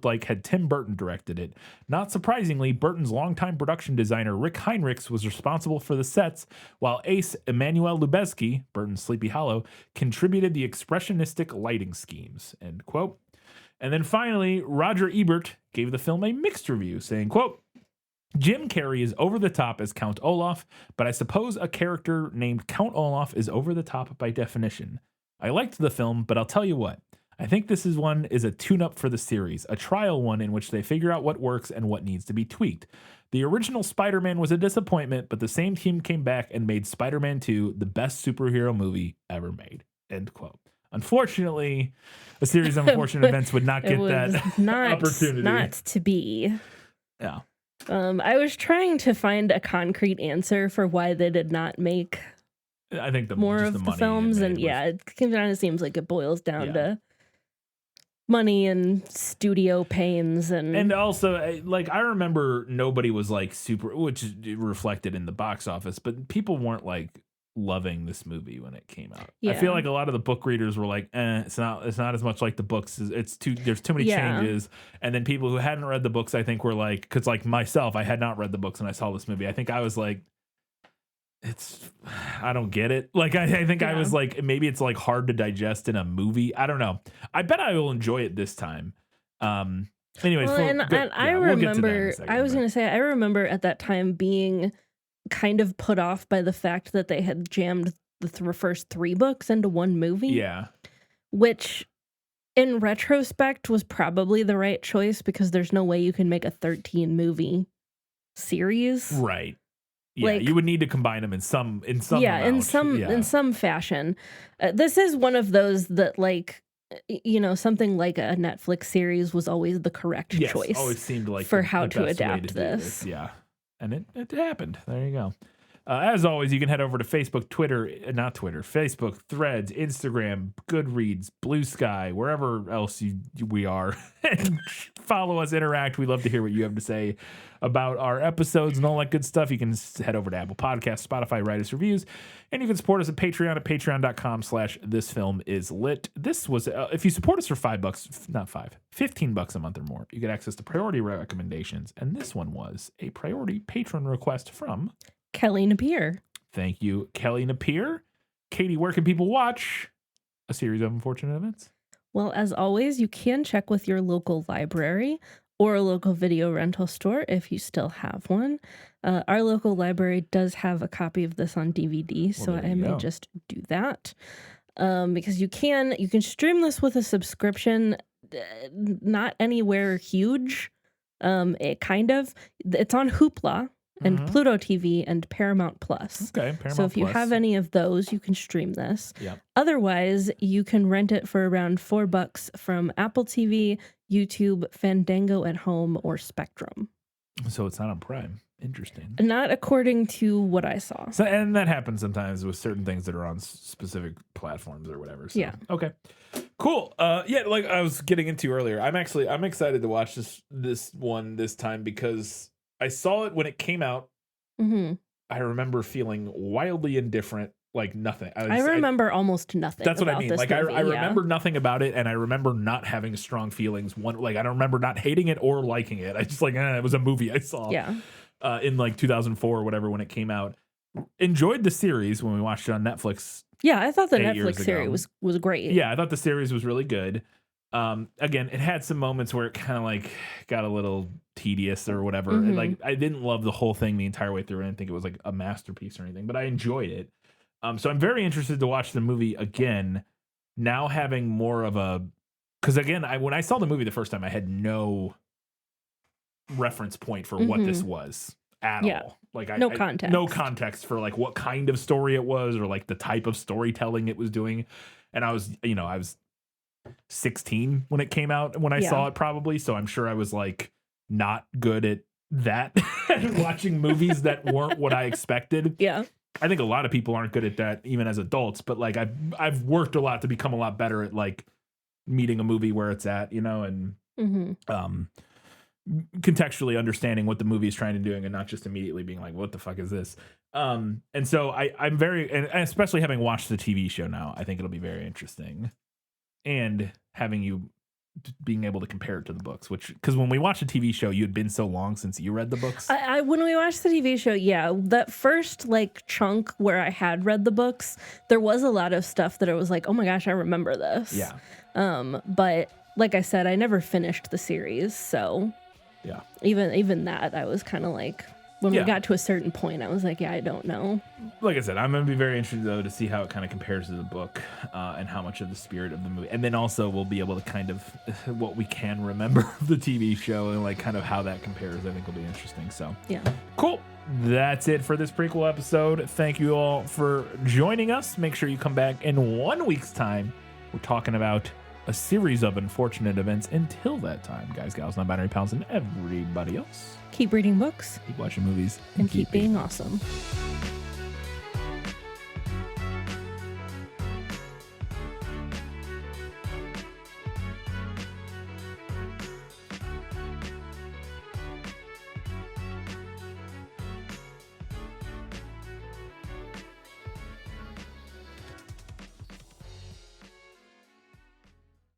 like had Tim Burton directed it. Not surprisingly, Burton's longtime production designer Rick Heinrichs was responsible for the sets, while ace Emmanuel Lubezki, Burton's Sleepy Hollow, contributed the expressionistic lighting schemes. End quote. And then finally, Roger Ebert gave the film a mixed review, saying, quote, Jim Carrey is over the top as Count Olaf, but I suppose a character named Count Olaf is over the top by definition. I liked the film, but I'll tell you what. I think this is a tune-up for the series, a trial one in which they figure out what works and what needs to be tweaked. The original Spider-Man was a disappointment, but the same team came back and made Spider-Man 2 the best superhero movie ever made. End quote. Unfortunately, a series of unfortunate events would not get that opportunity. Not to be. Yeah. I was trying to find a concrete answer for why they did not make I think more of the films, and it kind of seems like it boils down to money and studio pains, and also like I remember nobody was like super, which reflected in the box office, but people weren't like loving this movie when it came out. I feel like a lot of the book readers were like, it's not as much like the books. There's too many changes. And then people who hadn't read the books, I think, were like, because like myself, I had not read the books and I saw this movie. I think I was like, I don't get it. Like I think I was like, maybe it's like hard to digest in a movie. I don't know. I bet I will enjoy it this time. Anyways, I remember. I was gonna say I remember at that time being kind of put off by the fact that they had jammed the first 3 books into one movie. Yeah. Which in retrospect was probably the right choice, because there's no way you can make a 13 movie series. Right. Yeah, like, you would need to combine them in some in some fashion. This is one of those that, like, something like a Netflix series was always the correct choice. Always seemed like for how to adapt this. Yeah. And it happened. There you go. As always, you can head over to Facebook, Facebook, Threads, Instagram, Goodreads, Blue Sky, wherever else we are, and follow us, interact. We love to hear what you have to say about our episodes and all that good stuff. You can head over to Apple Podcasts, Spotify, write us reviews, and you can support us at Patreon at patreon.com/thisfilmislit. This was, if you support us for $15 a month or more, you get access to priority recommendations. And this one was a priority patron request from Kelly Napier. Thank you, Kelly Napier. Katie, where can people watch a series of unfortunate events? Well, as always, you can check with your local library or a local video rental store if you still have one. Our local library does have a copy of this on DVD, so I may just do that. Because you can stream this with a subscription, not anywhere huge. It's on Hoopla and Pluto TV and Paramount Plus. Okay, Paramount So if you have any of those, you can stream this. Yep. Otherwise, you can rent it for around $4 from Apple TV, YouTube, Fandango at Home, or Spectrum. So it's not on Prime. Interesting. Not according to what I saw. So, and that happens sometimes with certain things that are on specific platforms or whatever. So, yeah. Okay. Cool. Like I was getting into earlier, I'm excited to watch this one this time because I saw it when it came out. Mm-hmm. I remember feeling wildly indifferent, like nothing. I remember almost nothing. That's what I mean. Like movie, I remember nothing about it, and I remember not having strong feelings. I don't remember not hating it or liking it. I just it was a movie I saw. Yeah. In like 2004 or whatever when it came out. Enjoyed the series when we watched it on Netflix. Yeah, I thought the Netflix series was great. Yeah, I thought the series was really good. Again, it had some moments where it kind of like got a little tedious or whatever. Mm-hmm. Like I didn't love the whole thing the entire way through. I didn't think it was like a masterpiece or anything, but I enjoyed it. So I'm very interested to watch the movie again. Now having more of a, because again, when I saw the movie the first time, I had no reference point for what this was at all. Like no context. No context for like what kind of story it was or like the type of storytelling it was doing. And I was 16 when it came out, when I saw it probably. So I'm sure I was like not good at that, watching movies that weren't what I expected. Yeah. I think a lot of people aren't good at that even as adults, but like I've worked a lot to become a lot better at like meeting a movie where it's at, and contextually understanding what the movie is trying to do and not just immediately being like, what the fuck is this? And so I'm very, and especially having watched the TV show now, I think it'll be very interesting. And having you being able to compare it to the books, which, because when we watched the TV show, you had been so long since you read the books. I when we watched the TV show, yeah, that first like chunk where I had read the books, there was a lot of stuff that I was like, oh my gosh, I remember this. Yeah. But like I said, I never finished the series, so Yeah. even that, I was kind of like, when we got to a certain point, I was like, yeah, I don't know. Like I said, I'm going to be very interested, though, to see how it kind of compares to the book and how much of the spirit of the movie. And then also we'll be able to kind of what we can remember of the TV show and like kind of how that compares. I think will be interesting. So, yeah. Cool. That's it for this prequel episode. Thank you all for joining us. Make sure you come back in 1 week's time. We're talking about a series of unfortunate events. Until that time, guys, gals, non-binary pals, and everybody else. Keep reading books Keep watching movies and keep being awesome.